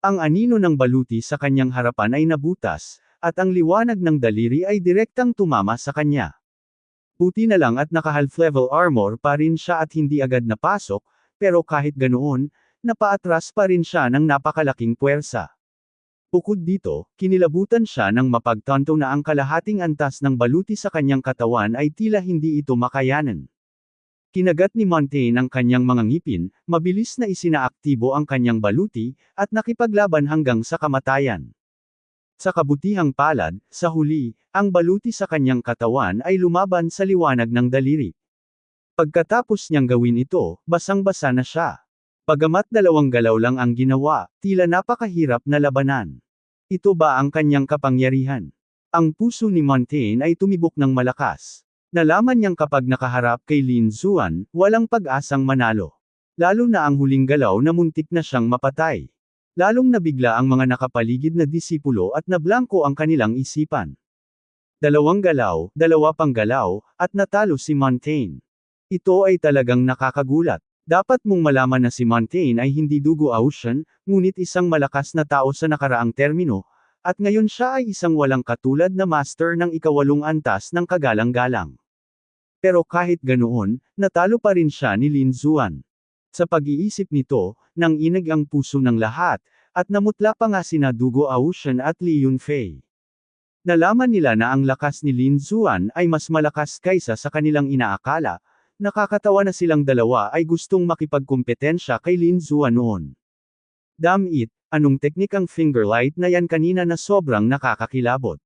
Ang anino ng baluti sa kanyang harapan ay nabutas, at ang liwanag ng daliri ay direktang tumama sa kanya. Buti na lang at naka-half-level armor pa rin siya at hindi agad napasok, pero kahit ganoon, napaatras pa rin siya ng napakalaking puwersa. Bukod dito, kinilabutan siya nang mapagtanto na ang kalahating antas ng baluti sa kanyang katawan ay tila hindi ito makayanan. Kinagat ni Montaigne ang kanyang mga ngipin, mabilis na isinaaktibo ang kanyang baluti, at nakipaglaban hanggang sa kamatayan. Sa kabutihang palad, sa huli, ang baluti sa kanyang katawan ay lumaban sa liwanag ng daliri. Pagkatapos niyang gawin ito, basang-basa na siya. Bagamat 2 galaw lang ang ginawa, tila napakahirap na labanan. Ito ba ang kanyang kapangyarihan? Ang puso ni Montaigne ay tumibok ng malakas. Nalaman niyang kapag nakaharap kay Lin Xuan, walang pag-asang manalo. Lalo na ang huling galaw na muntik na siyang mapatay. Lalong nabigla ang mga nakapaligid na disipulo at nablangko ang kanilang isipan. 2 galaw, 2 pang galaw, at natalo si Montaigne. Ito ay talagang nakakagulat. Dapat mong malaman na si Montaigne ay hindi dugo Ocean, ngunit isang malakas na tao sa nakaraang termino, at ngayon siya ay isang walang katulad na master ng ika-8 antas ng kagalang-galang. Pero kahit ganoon, natalo pa rin siya ni Lin Xuan. Sa pag-iisip nito, nanginig ang puso ng lahat, at namutla pa nga sina Dugo Ocean at Li Yunfei. Nalaman nila na ang lakas ni Lin Xuan ay mas malakas kaysa sa kanilang inaakala, nakakatawa na silang dalawa ay gustong makipagkumpetensya kay Lin Xuan noon. Damn it, anong teknikang finger light na yan kanina na sobrang nakakakilabot.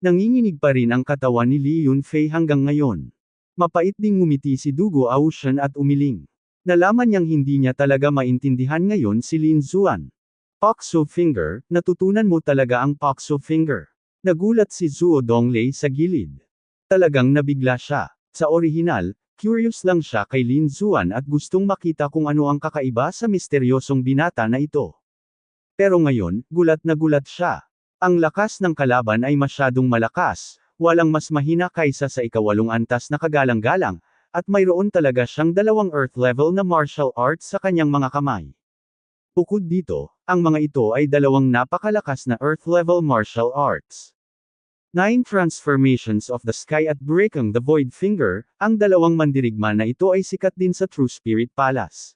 Nanginginig pa rin ang katawan ni Li Yunfei hanggang ngayon. Mapait ding ngumiti si Dugo Ocean at umiling. Nalaman niyang hindi niya talaga maintindihan ngayon si Lin Xuan. Pakso finger, natutunan mo talaga ang pakso finger. Nagulat si Zuo Donglei sa gilid. Talagang nabigla siya. Sa orihinal, curious lang siya kay Lin Xuan at gustong makita kung ano ang kakaiba sa misteryosong binata na ito. Pero ngayon, gulat na gulat siya. Ang lakas ng kalaban ay masyadong malakas, walang mas mahina kaysa sa ika-8 antas na kagalang-galang, at mayroon talaga siyang 2 earth level na martial arts sa kanyang mga kamay. Bukod dito, ang mga ito ay 2 napakalakas na earth level martial arts. 9 Transformations of the Sky at Breaking the Void Finger, ang 2 mandirigma na ito ay sikat din sa True Spirit Palace.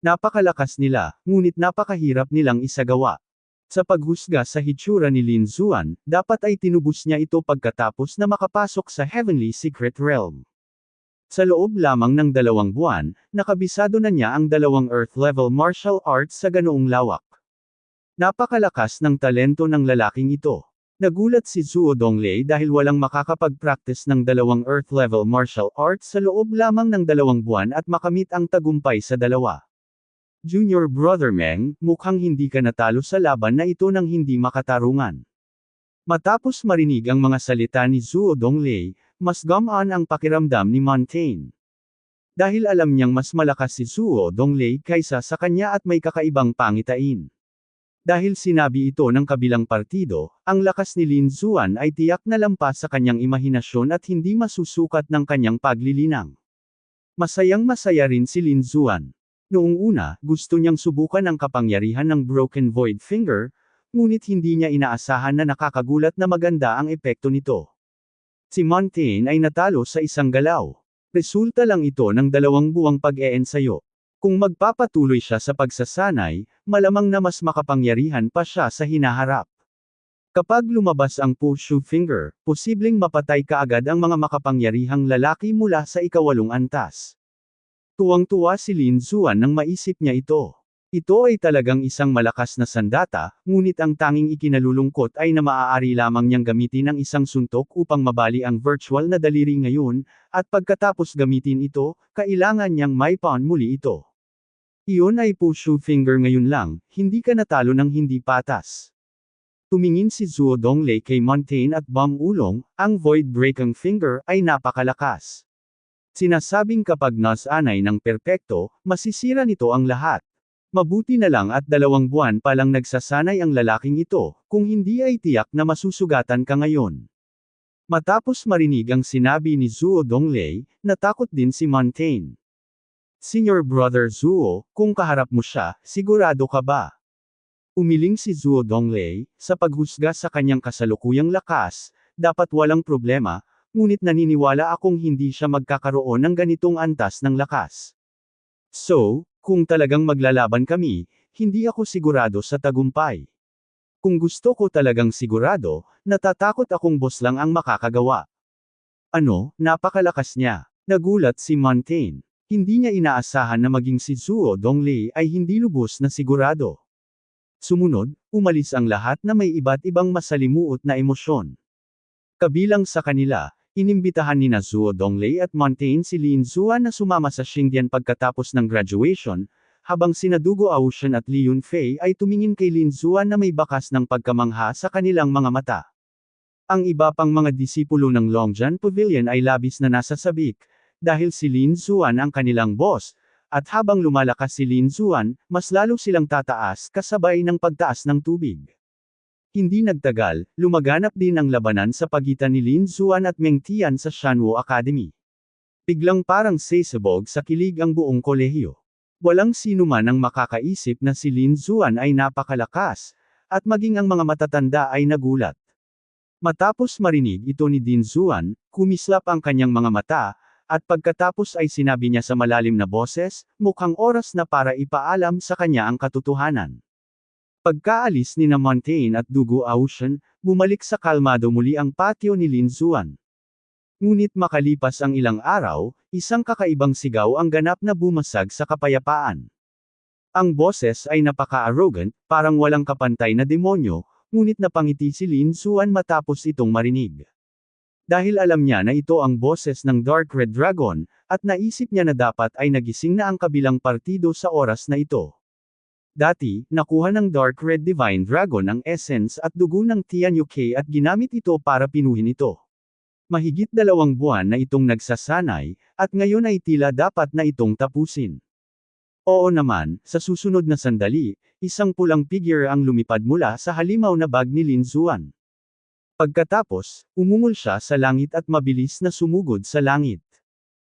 Napakalakas nila, ngunit napakahirap nilang isagawa. Sa paghusga sa hitsura ni Lin Xuan, dapat ay tinubos niya ito pagkatapos na makapasok sa Heavenly Secret Realm. Sa loob lamang ng 2 buwan, nakabisado na niya ang 2 earth-level martial arts sa ganoong lawak. Napakalakas ng talento ng lalaking ito. Nagulat si Zuo Donglei dahil walang makakapag-practice ng 2 earth-level martial arts sa loob lamang ng 2 buwan at makamit ang tagumpay sa 2. Junior Brother Meng, mukhang hindi ka natalo sa laban na ito nang hindi makatarungan. Matapos marinig ang mga salita ni Zuo Donglei, mas gumaan ang pakiramdam ni Montaigne. Dahil alam niyang mas malakas si Zuo Donglei kaysa sa kanya at may kakaibang pangitain. Dahil sinabi ito ng kabilang partido, ang lakas ni Lin Xuan ay tiyak na lampas sa kanyang imahinasyon at hindi masusukat ng kanyang paglilinang. Masayang-masaya rin si Lin Xuan. Noong una, gusto niyang subukan ang kapangyarihan ng Broken Void Finger, ngunit hindi niya inaasahan na nakakagulat na maganda ang epekto nito. Si Montaigne ay natalo sa 1 galaw. Resulta lang ito ng 2 buwang pag-eensayo. Kung magpapatuloy siya sa pagsasanay, malamang na mas makapangyarihan pa siya sa hinaharap. Kapag lumabas ang push finger, posibleng mapatay kaagad ang mga makapangyarihang lalaki mula sa ika-8 antas. Tuwang-tuwa si Lin Xuan nang maisip niya ito. Ito ay talagang isang malakas na sandata, ngunit ang tanging ikinalulungkot ay na maaari lamang niyang gamitin ang isang suntok upang mabali ang virtual na daliri ngayon, at pagkatapos gamitin ito, kailangan niyang maipawn muli ito. Iyon ay push finger ngayon lang, hindi ka natalo ng hindi patas. Tumingin si Zuo Donglei kay Montaigne at Bam Ulong, ang void breaking finger ay napakalakas. Sinasabing kapag nasanay ng perpekto, masisira nito ang lahat. Mabuti na lang at 2 buwan pa lang nagsasanay ang lalaking ito, kung hindi ay tiyak na masusugatan ka ngayon. Matapos marinig ang sinabi ni Zuo Donglei, natakot din si Montaigne. Senior Brother Zuo, kung kaharap mo siya, sigurado ka ba? Umiling si Zuo Donglei, sa paghusga sa kanyang kasalukuyang lakas, dapat walang problema, ngunit naniniwala akong hindi siya magkakaroon ng ganitong antas ng lakas. So, kung talagang maglalaban kami, hindi ako sigurado sa tagumpay. Kung gusto ko talagang sigurado, natatakot akong boss lang ang makakagawa. Ano, napakalakas niya. Nagulat si Montaigne. Hindi niya inaasahan na maging si Zuo Donglei ay hindi lubos na sigurado. Sumunod, umalis ang lahat na may iba't ibang masalimuot na emosyon. Kabilang sa kanila, inimbitahan ni Zuo Donglei at Montaigne si Lin Zuan na sumama sa Xingdian pagkatapos ng graduation, habang sina Dugo Ocean at Li Yunfei ay tumingin kay Lin Zuan na may bakas ng pagkamangha sa kanilang mga mata. Ang iba pang mga disipulo ng Longjian Pavilion ay labis na nasasabik, dahil si Lin Zuan ang kanilang boss, at habang lumalakas si Lin Zuan, mas lalo silang tataas kasabay ng pagtaas ng tubig. Hindi nagtagal, lumaganap din ang labanan sa pagitan ni Lin Zuan at Meng Tian sa Shanwo Academy. Biglang parang sesabog sa kilig ang buong kolehiyo. Walang sino man ang makakaisip na si Lin Zuan ay napakalakas, at maging ang mga matatanda ay nagulat. Matapos marinig ito ni Din Zuan, kumislap ang kanyang mga mata, at pagkatapos ay sinabi niya sa malalim na boses, mukhang oras na para ipaalam sa kanya ang katotohanan. Pagkaalis ni Montaigne at Dugo Ocean, bumalik sa kalmado muli ang patio ni Lin Zuan. Ngunit makalipas ang ilang araw, isang kakaibang sigaw ang ganap na bumasag sa kapayapaan. Ang boses ay napaka-arrogant, parang walang kapantay na demonyo, ngunit napangiti si Lin Zuan matapos itong marinig. Dahil alam niya na ito ang boses ng Dark Red Dragon, at naisip niya na dapat ay nagising na ang kabilang partido sa oras na ito. Dati, nakuha ng Dark Red Divine Dragon ang essence at dugo ng Tianyuke at ginamit ito para pinuhin ito. Mahigit 2 buwan na itong nagsasanay, at ngayon ay tila dapat na itong tapusin. Oo naman, sa susunod na sandali, isang pulang figure ang lumipad mula sa halimaw na bag ni Lin Zuan. Pagkatapos, umungol siya sa langit at mabilis na sumugod sa langit.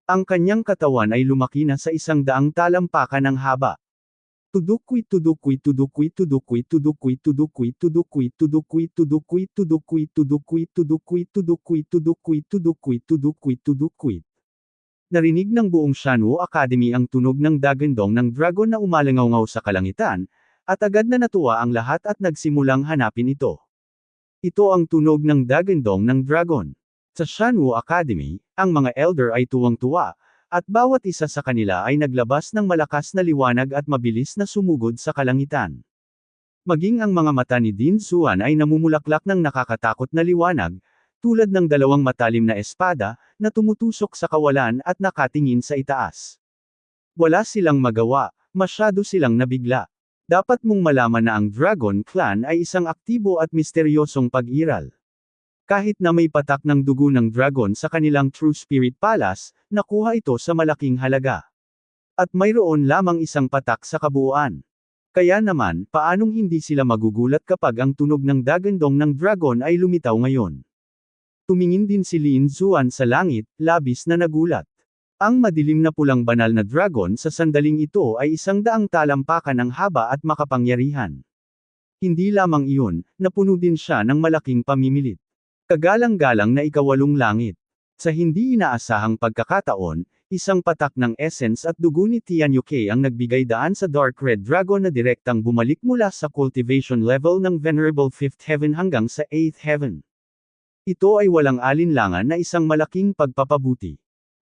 Ang kanyang katawan ay lumaki na sa 100 talampakan ng haba. Tudukwi tudukwi tudukwi tudukwi tudukwi tudukwi tudukwi tudukwi tudukwi tudukwi tudukwi tudukwi tudukwi tudukwi tudukwi tudukwi tudukwi. Narinig ng buong Shanwo Academy ang tunog ng dagandong ng dragon na umalangaw-ngaw sa kalangitan, at agad na natuwa ang lahat at nagsimulang hanapin ito. Ito ang tunog ng dagandong ng dragon. Sa Shanwo Academy, ang mga elder ay tuwang-tuwa, at bawat isa sa kanila ay naglabas ng malakas na liwanag at mabilis na sumugod sa kalangitan. Maging ang mga mata ni Din Zuan ay namumulaklak ng nakakatakot na liwanag, tulad ng 2 matalim na espada, na tumutusok sa kawalan at nakatingin sa itaas. Wala silang magawa, masyado silang nabigla. Dapat mong malaman na ang Dragon Clan ay isang aktibo at misteryosong pag-iral. Kahit na may patak ng dugo ng dragon sa kanilang True Spirit Palace, nakuha ito sa malaking halaga. At mayroon lamang isang patak sa kabuuan. Kaya naman, paanong hindi sila magugulat kapag ang tunog ng dagandong ng dragon ay lumitaw ngayon? Tumingin din si Lin Zuan sa langit, labis na nagulat. Ang madilim na pulang banal na dragon sa sandaling ito ay 100 talampakan ng haba at makapangyarihan. Hindi lamang iyon, napuno din siya ng malaking pamimilit. Kagalang-galang na 8 langit. Sa hindi inaasahang pagkakataon, isang patak ng essence at dugo ni Tianyuke ang nagbigay daan sa Dark Red Dragon na direktang bumalik mula sa cultivation level ng Venerable 5th Heaven hanggang sa 8th Heaven. Ito ay walang alinlangan na isang malaking pagpapabuti.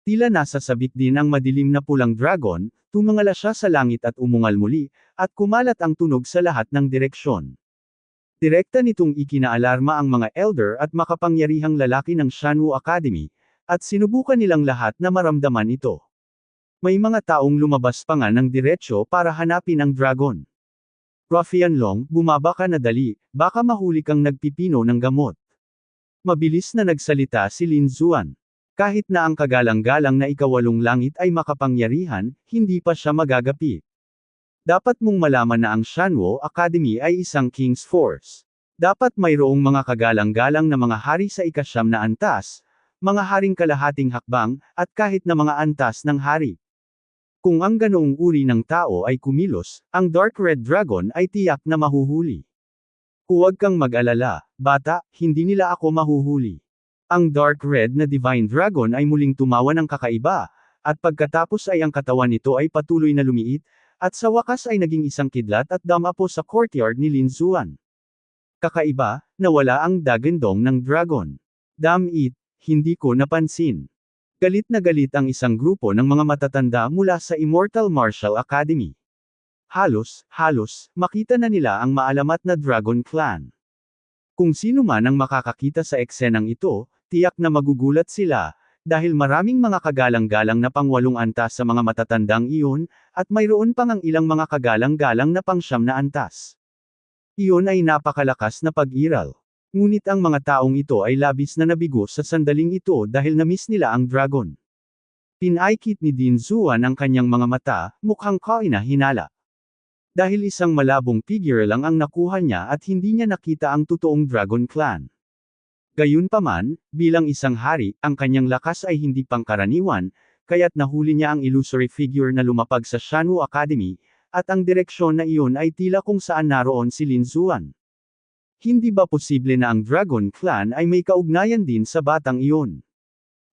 Tila nasasabik din ang madilim na pulang dragon, tumangala siya sa langit at umungal muli, at kumalat ang tunog sa lahat ng direksyon. Direkta nitong ikinaalarma ang mga elder at makapangyarihang lalaki ng Shanwo Academy, at sinubukan nilang lahat na maramdaman ito. May mga taong lumabas pa nga ng diretsyo para hanapin ang dragon. Ruffian Long, bumaba ka na dali, baka mahuli kang nagpipino ng gamot. Mabilis na nagsalita si Lin Zuan. Kahit na ang kagalang-galang na 8 langit ay makapangyarihan, hindi pa siya magagapi. Dapat mong malaman na ang Shanwo Academy ay isang King's Force. Dapat mayroong mga kagalang-galang na mga hari sa 9 na antas, mga haring kalahating hakbang, at kahit na mga antas ng hari. Kung ang ganoong uri ng tao ay kumilos, ang Dark Red Dragon ay tiyak na mahuhuli. Huwag kang mag-alala, bata, hindi nila ako mahuhuli. Ang Dark Red na Divine Dragon ay muling tumawa ng kakaiba, at pagkatapos ay ang katawan nito ay patuloy na lumiit, at sa wakas ay naging isang kidlat at damapo sa courtyard ni Lin Xuan. Kakaiba, nawala ang dagandong ng dragon. Damn it, hindi ko napansin. Galit na galit ang isang grupo ng mga matatanda mula sa Immortal Martial Academy. Halos, makita na nila ang maalamat na Dragon Clan. Kung sino man ang makakakita sa eksenang ito, tiyak na magugulat sila, dahil maraming mga kagalang-galang na pang-8 antas sa mga matatandang iyon, at mayroon pang ang ilang mga kagalang-galang na pang-9 na antas. Iyon ay napakalakas na pag-iral. Ngunit ang mga taong ito ay labis na nabigo sa sandaling ito dahil na-miss nila ang dragon. Pinaikit ni Din Xuan ang kanyang mga mata, mukhang kaina-hinala. Dahil isang malabong figure lang ang nakuha niya at hindi niya nakita ang totoong Dragon Clan. Gayunpaman, bilang isang hari, ang kanyang lakas ay hindi pangkaraniwan, kaya't nahuli niya ang illusory figure na lumapag sa Shanwu Academy, at ang direksyon na iyon ay tila kung saan naroon si Lin Xuan. Hindi ba posible na ang Dragon Clan ay may kaugnayan din sa batang iyon?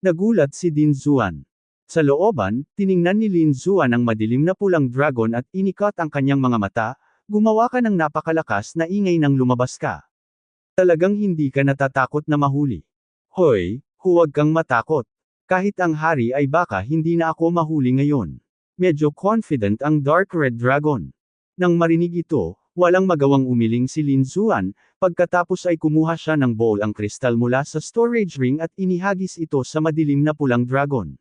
Nagulat si Din Xuan. Sa looban, tiningnan ni Lin Xuan ang madilim na pulang dragon at inikat ang kanyang mga mata, gumawa ka ng napakalakas na ingay nang lumabas ka. Talagang hindi ka natatakot na mahuli. Hoy, huwag kang matakot. Kahit ang hari ay baka hindi na ako mahuli ngayon. Medyo confident ang Dark Red Dragon. Nang marinig ito, walang magawang umiling si Lin Xuan, pagkatapos ay kumuha siya ng bowl ang kristal mula sa storage ring at inihagis ito sa madilim na pulang dragon.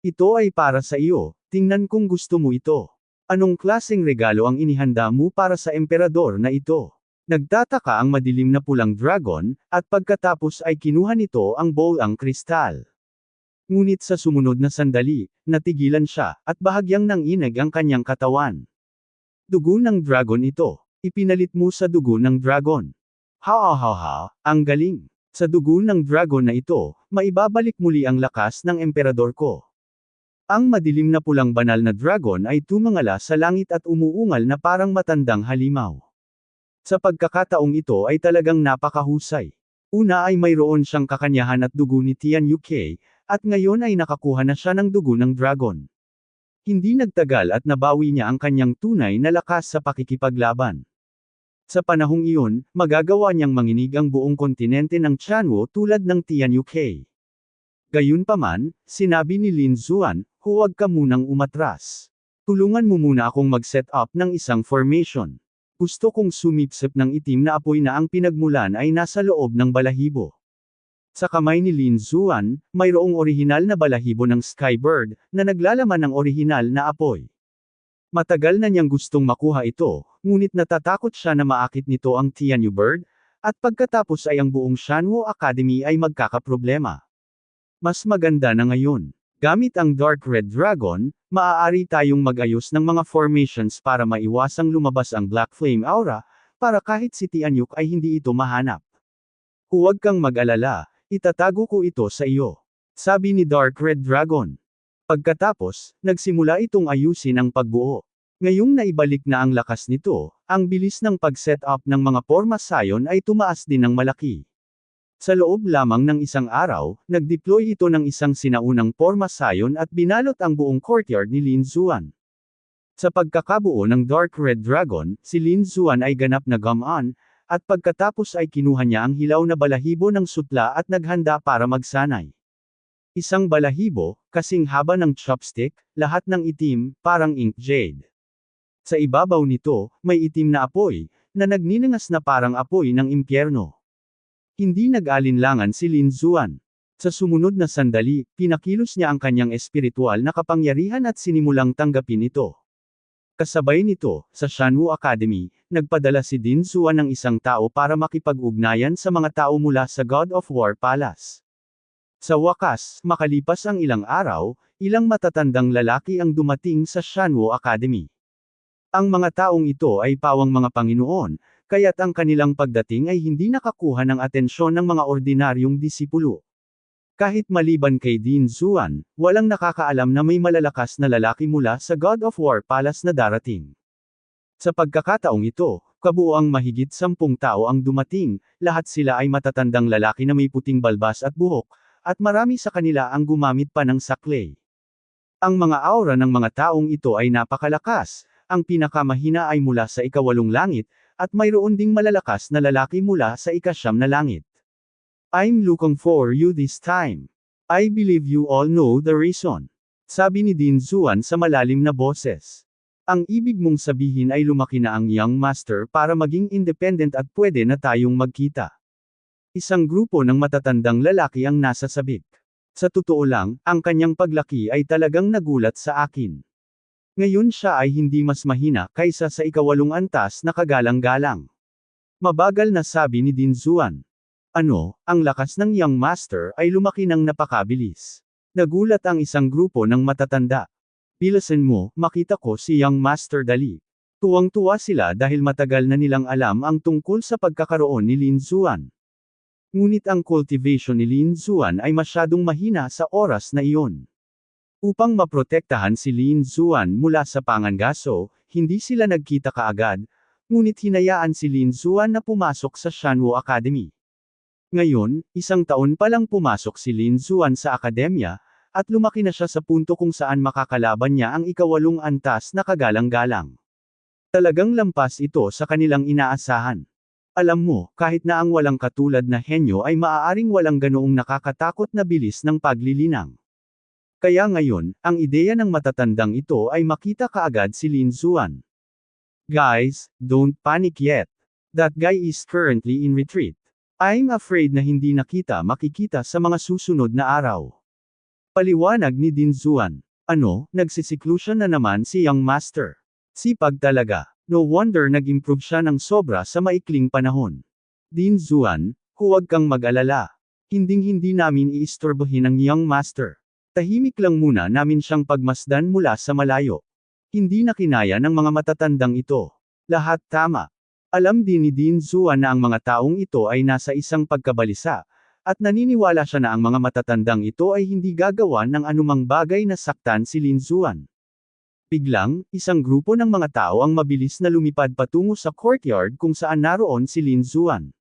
Ito ay para sa iyo, tingnan kung gusto mo ito. Anong klaseng regalo ang inihanda mo para sa emperador na ito? Nagtataka ang madilim na pulang dragon, at pagkatapos ay kinuha nito ang bowl ang kristal. Ngunit sa sumunod na sandali, natigilan siya, at bahagyang nanginig ang kanyang katawan. Dugo ng dragon ito. Ipinalit mo sa dugo ng dragon. Ha, ang galing. Sa dugo ng dragon na ito, maibabalik muli ang lakas ng emperador ko. Ang madilim na pulang banal na dragon ay tumangala sa langit at umuungal na parang matandang halimaw. Sa pagkakataong ito ay talagang napakahusay. Una ay mayroon siyang kakanyahan at dugo ni Tian Yuke, at ngayon ay nakakuha na siya ng dugo ng dragon. Hindi nagtagal at nabawi niya ang kanyang tunay na lakas sa pakikipaglaban. Sa panahong iyon, magagawa niyang manginig ang buong kontinente ng Shanwu tulad ng Tian Yuke. Gayunpaman, sinabi ni Lin Xuan, huwag ka munang umatras. Tulungan mo muna akong mag-set up ng isang formation. Gusto kong sumipsip ng itim na apoy na ang pinagmulan ay nasa loob ng balahibo. Sa kamay ni Lin Xuan, mayroong orihinal na balahibo ng Skybird, na naglalaman ng orihinal na apoy. Matagal na niyang gustong makuha ito, ngunit natatakot siya na maakit nito ang Tianyu Bird, at pagkatapos ay ang buong Shanwu Academy ay magkakaproblema. Mas maganda na ngayon. Gamit ang Dark Red Dragon, maaari tayong mag-ayos ng mga formations para maiwasang lumabas ang Black Flame Aura, para kahit si Tianyuk ay hindi ito mahanap. Huwag kang mag-alala, itatago ko ito sa iyo. Sabi ni Dark Red Dragon. Pagkatapos, nagsimula itong ayusin ang pagbuo. Ngayong naibalik na ang lakas nito, ang bilis ng pag-set up ng mga Forma Scion ay tumaas din ng malaki. Sa loob lamang ng isang araw, nag-deploy ito ng isang sinaunang Forma Scion at binalot ang buong courtyard ni Lin Xuan. Sa pagkakabuo ng Dark Red Dragon, si Lin Xuan ay ganap na gumaan, at pagkatapos ay kinuha niya ang hilaw na balahibo ng sutla at naghanda para magsanay. Isang balahibo, kasing haba ng chopstick, lahat ng itim, parang ink jade. Sa ibabaw nito, may itim na apoy, na nagniningas na parang apoy ng impyerno. Hindi nag-alinlangan si Lin Xuan. Sa sumunod na sandali, pinakilos niya ang kanyang espiritual na kapangyarihan at sinimulang tanggapin ito. Kasabay nito, sa Shanwu Academy, nagpadala si Din Xuan ng isang tao para makipag-ugnayan sa mga tao mula sa God of War Palace. Sa wakas, makalipas ang ilang araw, ilang matatandang lalaki ang dumating sa Shanwu Academy. Ang mga taong ito ay pawang mga Panginoon, kaya't ang kanilang pagdating ay hindi nakakuha ng atensyon ng mga ordinaryong disipulo. Kahit maliban kay Din Zuan, walang nakakaalam na may malalakas na lalaki mula sa God of War Palace na darating. Sa pagkakataong ito, kabuuang mahigit 10 tao ang dumating, lahat sila ay matatandang lalaki na may puting balbas at buhok, at marami sa kanila ang gumamit pa ng saklay. Ang mga aura ng mga taong ito ay napakalakas, ang pinakamahina ay mula sa ika-8 langit, at mayroon ding malalakas na lalaki mula sa ika-9 na langit. I'm looking for you this time. I believe you all know the reason. Sabi ni Din Zuan sa malalim na boses. Ang ibig mong sabihin ay lumaki na ang Young Master para maging independent at pwede na tayong magkita. Isang grupo ng matatandang lalaki ang nasa sabik. Sa totoo lang, ang kanyang paglaki ay talagang nagulat sa akin. Ngayon siya ay hindi mas mahina kaysa sa ika-8 antas na kagalang-galang. Mabagal na sabi ni Din Zuan. Ano, ang lakas ng Young Master ay lumaki ng napakabilis. Nagulat ang isang grupo ng matatanda. Bilisan mo, makita ko si Young Master dali. Tuwang-tuwa sila dahil matagal na nilang alam ang tungkol sa pagkakaroon ni Lin Zuan. Ngunit ang cultivation ni Lin Zuan ay masyadong mahina sa oras na iyon. Upang maprotektahan si Lin Zuan mula sa pangangaso, hindi sila nagkita kaagad, ngunit hinayaan si Lin Zuan na pumasok sa Shanwo Academy. Ngayon, 1 taon pa lang pumasok si Lin Zuan sa akademya, at lumaki na siya sa punto kung saan makakalaban niya ang ika-8 antas na kagalang-galang. Talagang lampas ito sa kanilang inaasahan. Alam mo, kahit na ang walang katulad na henyo ay maaaring walang ganoong nakakatakot na bilis ng paglilinang. Kaya ngayon, ang ideya ng matatandang ito ay makita kaagad si Lin Zuan. Guys, don't panic yet. That guy is currently in retreat. I'm afraid na hindi makikita sa mga susunod na araw. Paliwanag ni Din Zuan. Ano, nagsisiklusyon na naman si Young Master. Sipag talaga. No wonder nag-improve siya ng sobra sa maikling panahon. Din Zuan, huwag kang mag-alala. Hinding-hindi namin iistorbohin ang Young Master. Tahimik lang muna namin siyang pagmasdan mula sa malayo. Hindi na kinaya ng mga matatandang ito. Lahat tama. Alam din ni Din Zuan na ang mga taong ito ay nasa isang pagkabalisa, at naniniwala siya na ang mga matatandang ito ay hindi gagawa ng anumang bagay na saktan si Lin Zuan. Biglang, isang grupo ng mga tao ang mabilis na lumipad patungo sa courtyard kung saan naroon si Lin Zuan.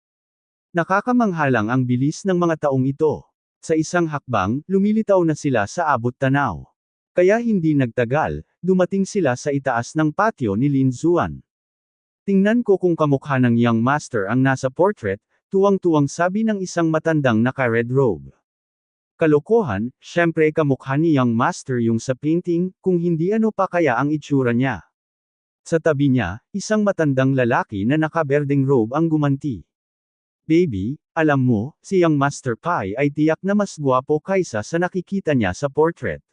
Nakakamanghalang ang bilis ng mga taong ito. Sa isang hakbang, lumilitaw na sila sa abot tanaw. Kaya hindi nagtagal, dumating sila sa itaas ng patio ni Lin Zuan. Tingnan ko kung kamukha ng Young Master ang nasa portrait, tuwang-tuwang sabi ng isang matandang naka-red robe. Kalokohan, syempre kamukha ni Young Master yung sa painting, kung hindi ano pa kaya ang itsura niya. Sa tabi niya, isang matandang lalaki na naka-berdeng robe ang gumanti. Baby, alam mo, si Young Master Pai ay tiyak na mas gwapo kaysa sa nakikita niya sa portrait.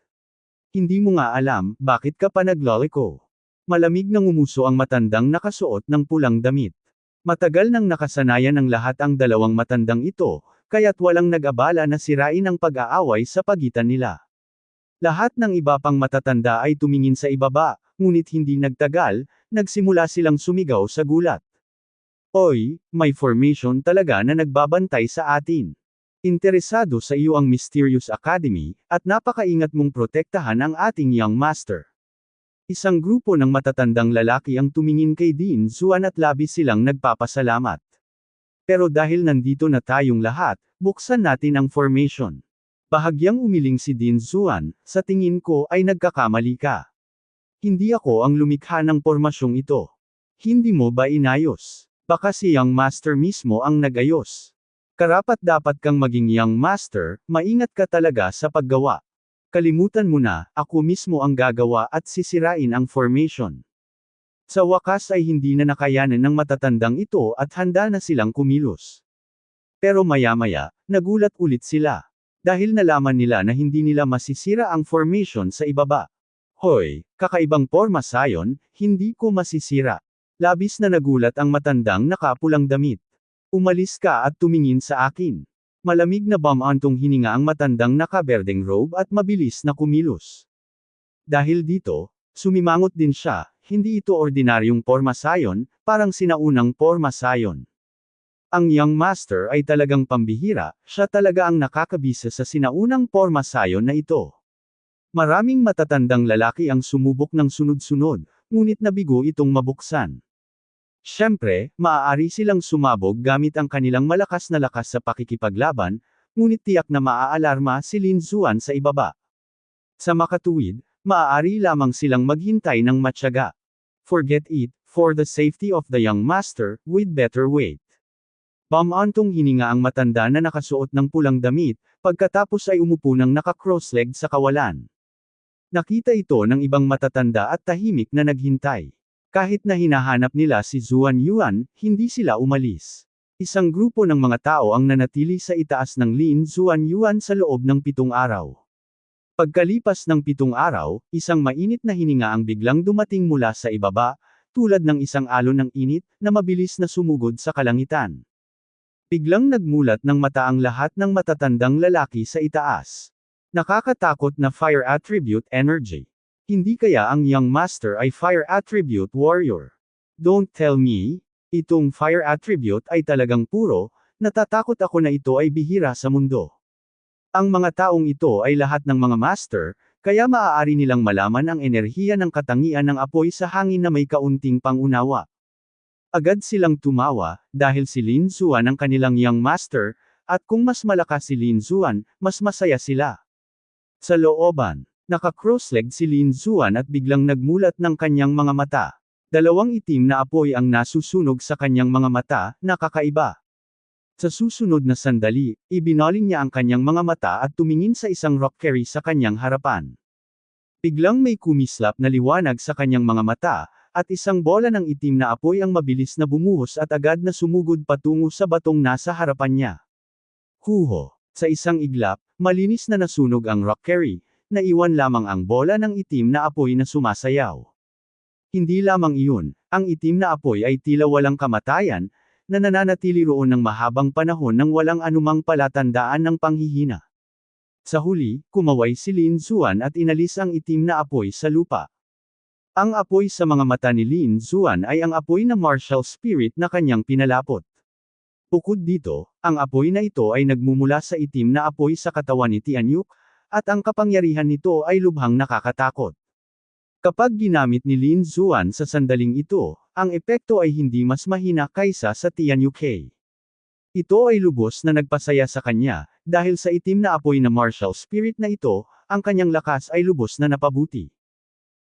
Hindi mo nga alam, bakit ka pa nagloliko? Malamig na ngumuso ang matandang nakasuot ng pulang damit. Matagal nang nakasanayan ng lahat ang dalawang matandang ito, kaya't walang nag-abala na sirain ang pag-aaway sa pagitan nila. Lahat ng iba pang matatanda ay tumingin sa ibaba, ngunit hindi nagtagal, nagsimula silang sumigaw sa gulat. Oy, may formation talaga na nagbabantay sa atin. Interesado sa iyo ang Mysterious Academy, at napakaingat mong protektahan ang ating Young Master. Isang grupo ng matatandang lalaki ang tumingin kay Din Zuan at labis silang nagpapasalamat. Pero dahil nandito na tayong lahat, buksan natin ang formation. Bahagyang umiling si Din Zuan, sa tingin ko ay nagkakamali ka. Hindi ako ang lumikha ng pormasyong ito. Hindi mo ba inayos? Baka si Young Master mismo ang nagayos. Karapat-dapat kang maging Young Master, maingat ka talaga sa paggawa. Kalimutan mo na, ako mismo ang gagawa at sisirain ang formation. Sa wakas ay hindi na nakayanan ng matatandang ito at handa na silang kumilos. Pero maya-maya, nagulat ulit sila. Dahil nalaman nila na hindi nila masisira ang formation sa ibaba. Hoy, kakaibang porma sayon, hindi ko masisira. Labis na nagulat ang matandang nakapulang damit. Umalis ka at tumingin sa akin. Malamig na bamantong hininga ang matandang nakaberdeng robe at mabilis na kumilos. Dahil dito, sumimangot din siya, hindi ito ordinaryong porma sayon, parang sinaunang porma sayon. Ang Young Master ay talagang pambihira, siya talaga ang nakakabisa sa sinaunang pormasayon na ito. Maraming matatandang lalaki ang sumubok ng sunod-sunod, ngunit nabigo itong mabuksan. Siyempre, maaari silang sumabog gamit ang kanilang malakas na lakas sa pakikipaglaban, ngunit tiyak na maaalarma si Lin Xuan sa ibaba. Sa makatuwid, maaari lamang silang maghintay ng matyaga. Forget it, for the safety of the young master, we'd better wait. Bamantong hininga ang matanda na nakasuot ng pulang damit, pagkatapos ay umupo ng naka-cross-legged sa kawalan. Nakita ito ng ibang matatanda at tahimik na naghintay. Kahit na hinahanap nila si Zuan Yuan, hindi sila umalis. Isang grupo ng mga tao ang nanatili sa itaas ng Lin Zuan Yuan sa loob ng 7 araw. Pagkalipas ng 7 araw, isang mainit na hininga ang biglang dumating mula sa ibaba, tulad ng isang alon ng init, na mabilis na sumugod sa kalangitan. Biglang nagmulat ng mata ang lahat ng matatandang lalaki sa itaas. Nakakatakot na fire attribute energy. Hindi kaya ang Young Master ay fire attribute warrior? Don't tell me, itong fire attribute ay talagang puro, natatakot ako na ito ay bihira sa mundo. Ang mga taong ito ay lahat ng mga master, kaya maaari nilang malaman ang enerhiya ng katangian ng apoy sa hangin na may kaunting pangunawa. Agad silang tumawa, dahil si Lin Xuan ang kanilang Young Master, at kung mas malakas si Lin Xuan, mas masaya sila. Sa looban, naka-cross-legged si Lin Xuan at biglang nagmulat ng kanyang mga mata. Dalawang itim na apoy ang nasusunog sa kanyang mga mata, nakakaiba. Sa susunod na sandali, ibinaling niya ang kanyang mga mata at tumingin sa isang rockery sa kanyang harapan. Biglang may kumislap na liwanag sa kanyang mga mata, at isang bola ng itim na apoy ang mabilis na bumuhos at agad na sumugod patungo sa batong nasa harapan niya. Huho! Sa isang iglap, malinis na nasunog ang rockery, naiwan lamang ang bola ng itim na apoy na sumasayaw. Hindi lamang iyon, ang itim na apoy ay tila walang kamatayan, na nananatili roon ng mahabang panahon nang walang anumang palatandaan ng panghihina. Sa huli, kumaway si Lin Xuan at inalis ang itim na apoy sa lupa. Ang apoy sa mga mata ni Lin Xuan ay ang apoy na martial spirit na kanyang pinalapot. Bukod dito, ang apoy na ito ay nagmumula sa itim na apoy sa katawan ni Tianyuk, at ang kapangyarihan nito ay lubhang nakakatakot. Kapag ginamit ni Lin Xuan sa sandaling ito, ang epekto ay hindi mas mahina kaysa sa Tianyuk. Ito ay lubos na nagpasaya sa kanya, dahil sa itim na apoy na martial spirit na ito, ang kanyang lakas ay lubos na napabuti.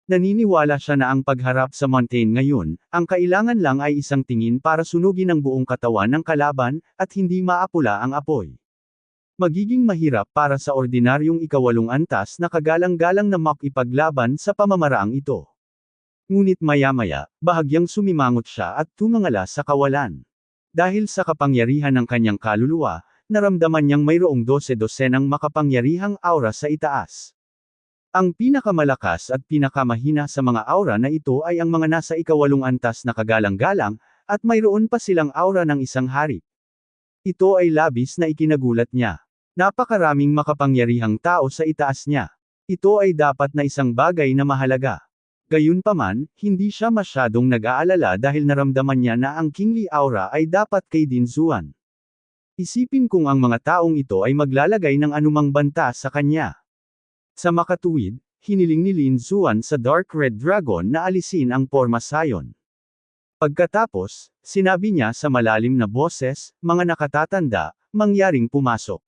Naniniwala siya na ang pagharap sa Mountain ngayon, ang kailangan lang ay isang tingin para sunugin ang buong katawan ng kalaban, at hindi maapula ang apoy. Magiging mahirap para sa ordinaryong ikawalong antas na kagalang-galang na makipaglaban sa pamamaraang ito. Ngunit maya-maya, bahagyang sumimangot siya at tumangala sa kawalan. Dahil sa kapangyarihan ng kanyang kaluluwa, naramdaman niyang mayroong 12-dosenang makapangyarihang aura sa itaas. Ang pinakamalakas at pinakamahina sa mga aura na ito ay ang mga nasa ikawalong antas na kagalang-galang, at mayroon pa silang aura ng isang hari. Ito ay labis na ikinagulat niya. Napakaraming makapangyarihang tao sa itaas niya. Ito ay dapat na isang bagay na mahalaga. Gayunpaman, hindi siya masyadong nag-aalala dahil naramdaman niya na ang kingly aura ay dapat kay Lin Xuan. Isipin kung ang mga taong ito ay maglalagay ng anumang banta sa kanya. Sa makatuwid, hiniling ni Lin Xuan sa Dark Red Dragon na alisin ang pormasayon. Pagkatapos, sinabi niya sa malalim na boses, "Mga nakatatanda, mangyaring pumasok."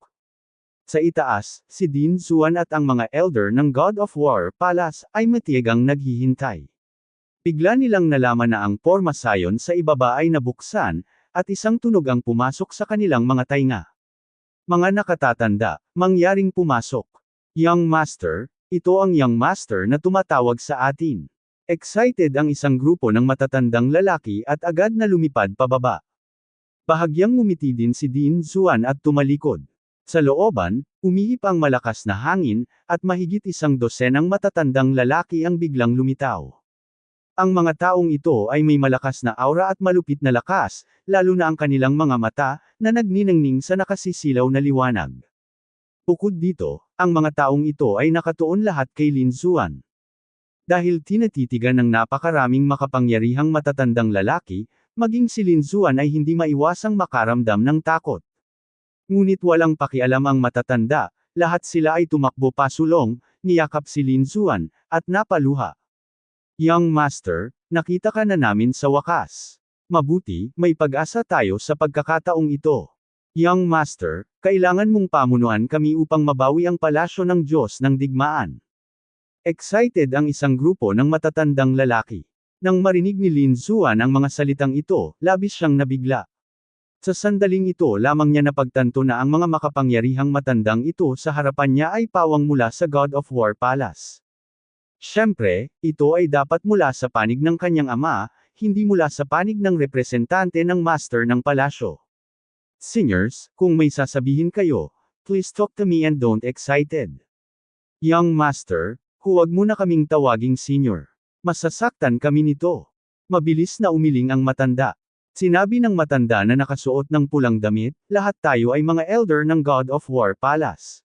Sa itaas, si Lin Xuan at ang mga elder ng God of War Palace ay matiyagang naghihintay. Bigla nilang nalaman na ang pormasayon sa ibaba ay nabuksan, at isang tunog ang pumasok sa kanilang mga tainga. "Mga nakatatanda, mangyaring pumasok. Young Master, ito ang Young Master na tumatawag sa atin." Excited ang isang grupo ng matatandang lalaki at agad na lumipad pababa. Bahagyang ngumiti din si Lin Xuan at tumalikod. Sa looban, umihip ang malakas na hangin, at mahigit 12 matatandang lalaki ang biglang lumitaw. Ang mga taong ito ay may malakas na aura at malupit na lakas, lalo na ang kanilang mga mata, na nagniningning sa nakasisilaw na liwanag. Bukod dito, ang mga taong ito ay nakatuon lahat kay Lin Xuan. Dahil tinatitigan ng napakaraming makapangyarihang matatandang lalaki, Maging si Lin Xuan ay hindi maiwasang makaramdam ng takot. Ngunit walang pakialam ang matatanda, lahat sila ay tumakbo pasulong, niyakap si Lin Xuan, at napaluha. Young Master, nakita ka na namin sa wakas. Mabuti, may pag-asa tayo sa pagkakataong ito. Young Master, kailangan mong pamunuan kami upang mabawi ang palasyo ng Diyos ng digmaan. Excited ang isang grupo ng matatandang lalaki. Nang marinig ni Lin Xuan ang mga salitang ito, labis siyang nabigla. Sa sandaling ito lamang niya napagtanto na ang mga makapangyarihang matandang ito sa harapan niya ay pawang mula sa God of War Palace. Siyempre, ito ay dapat mula sa panig ng kanyang ama, hindi mula sa panig ng representante ng master ng palasyo. Seniors, kung may sasabihin kayo, please talk to me and don't excited. Young Master, huwag mo na kaming tawaging senior. Masasaktan kami nito. Mabilis na umiling ang matanda. Sinabi ng matanda na nakasuot ng pulang damit, lahat tayo ay mga elder ng God of War Palace.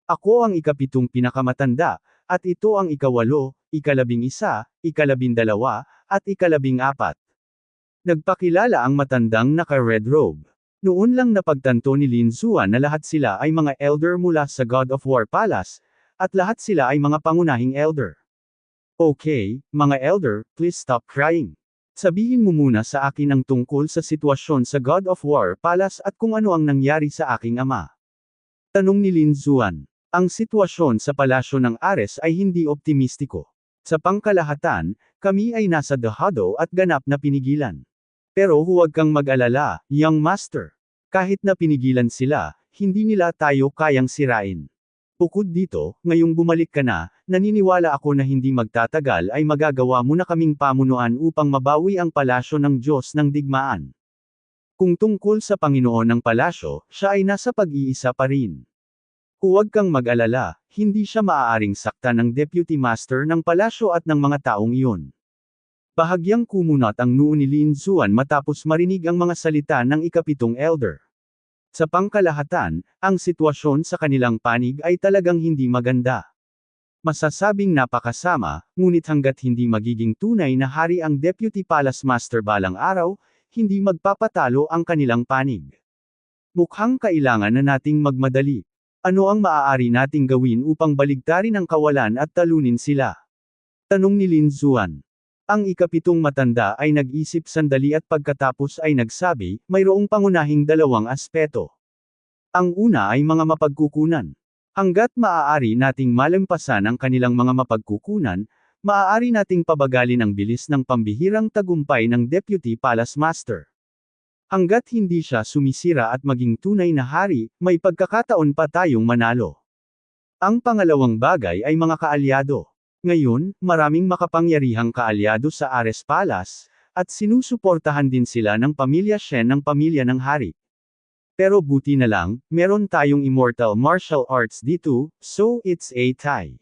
Ako ang ikapitong pinakamatanda, at ito ang ikawalo, ikalabing-isa, ikalabindalawa, at ikalabing-apat. Nagpakilala ang matandang naka-red robe. Noon lang napagtanto ni Lin Xuan na lahat sila ay mga elder mula sa God of War Palace, at lahat sila ay mga pangunahing elder. Okay, mga elder, please stop crying. Sabihin mo muna sa akin ang tungkol sa sitwasyon sa God of War Palace at kung ano ang nangyari sa aking ama. Tanong ni Lin Xuan. Ang sitwasyon sa palasyo ng Ares ay hindi optimistiko. Sa pangkalahatan, kami ay nasa dehado at ganap na pinigilan. Pero huwag kang mag-alala, young master. Kahit na pinigilan sila, hindi nila tayo kayang sirain. Bukod dito, ngayong bumalik ka na, naniniwala ako na hindi magtatagal ay magagawa mo na kaming pamunuan upang mabawi ang palasyo ng Diyos ng digmaan. Kung tungkol sa Panginoon ng palasyo, siya ay nasa pag-iisa pa rin. Huwag kang mag-alala, hindi siya maaaring saktan ng Deputy Master ng palasyo at ng mga taong iyon. Bahagyang kumunat ang noo ni Lin Xuan matapos marinig ang mga salita ng ikapitong elder. Sa pangkalahatan, ang sitwasyon sa kanilang panig ay talagang hindi maganda. Masasabing napakasama, ngunit hanggat hindi magiging tunay na hari ang Deputy Palace Master balang araw, hindi magpapatalo ang kanilang panig. Mukhang kailangan na nating magmadali. Ano ang maaari nating gawin upang baligtarin ang kawalan at talunin sila? Tanong ni Lin Xuan. Ang ikapitong matanda ay nag-isip sandali at pagkatapos ay nagsabi, mayroong pangunahing dalawang aspeto. Ang una ay mga mapagkukunan. Hanggat maaari nating malampasan ang kanilang mga mapagkukunan, maaari nating pabagalin ang bilis ng pambihirang tagumpay ng Deputy Palace Master. Hanggat hindi siya sumisira at maging tunay na hari, may pagkakataon pa tayong manalo. Ang pangalawang bagay ay mga kaalyado. Ngayon, maraming makapangyarihang kaalyado sa Ares Palace, at sinusuportahan din sila ng pamilya Shen ng pamilya ng hari. Pero buti na lang, meron tayong immortal martial arts dito, so it's a tie.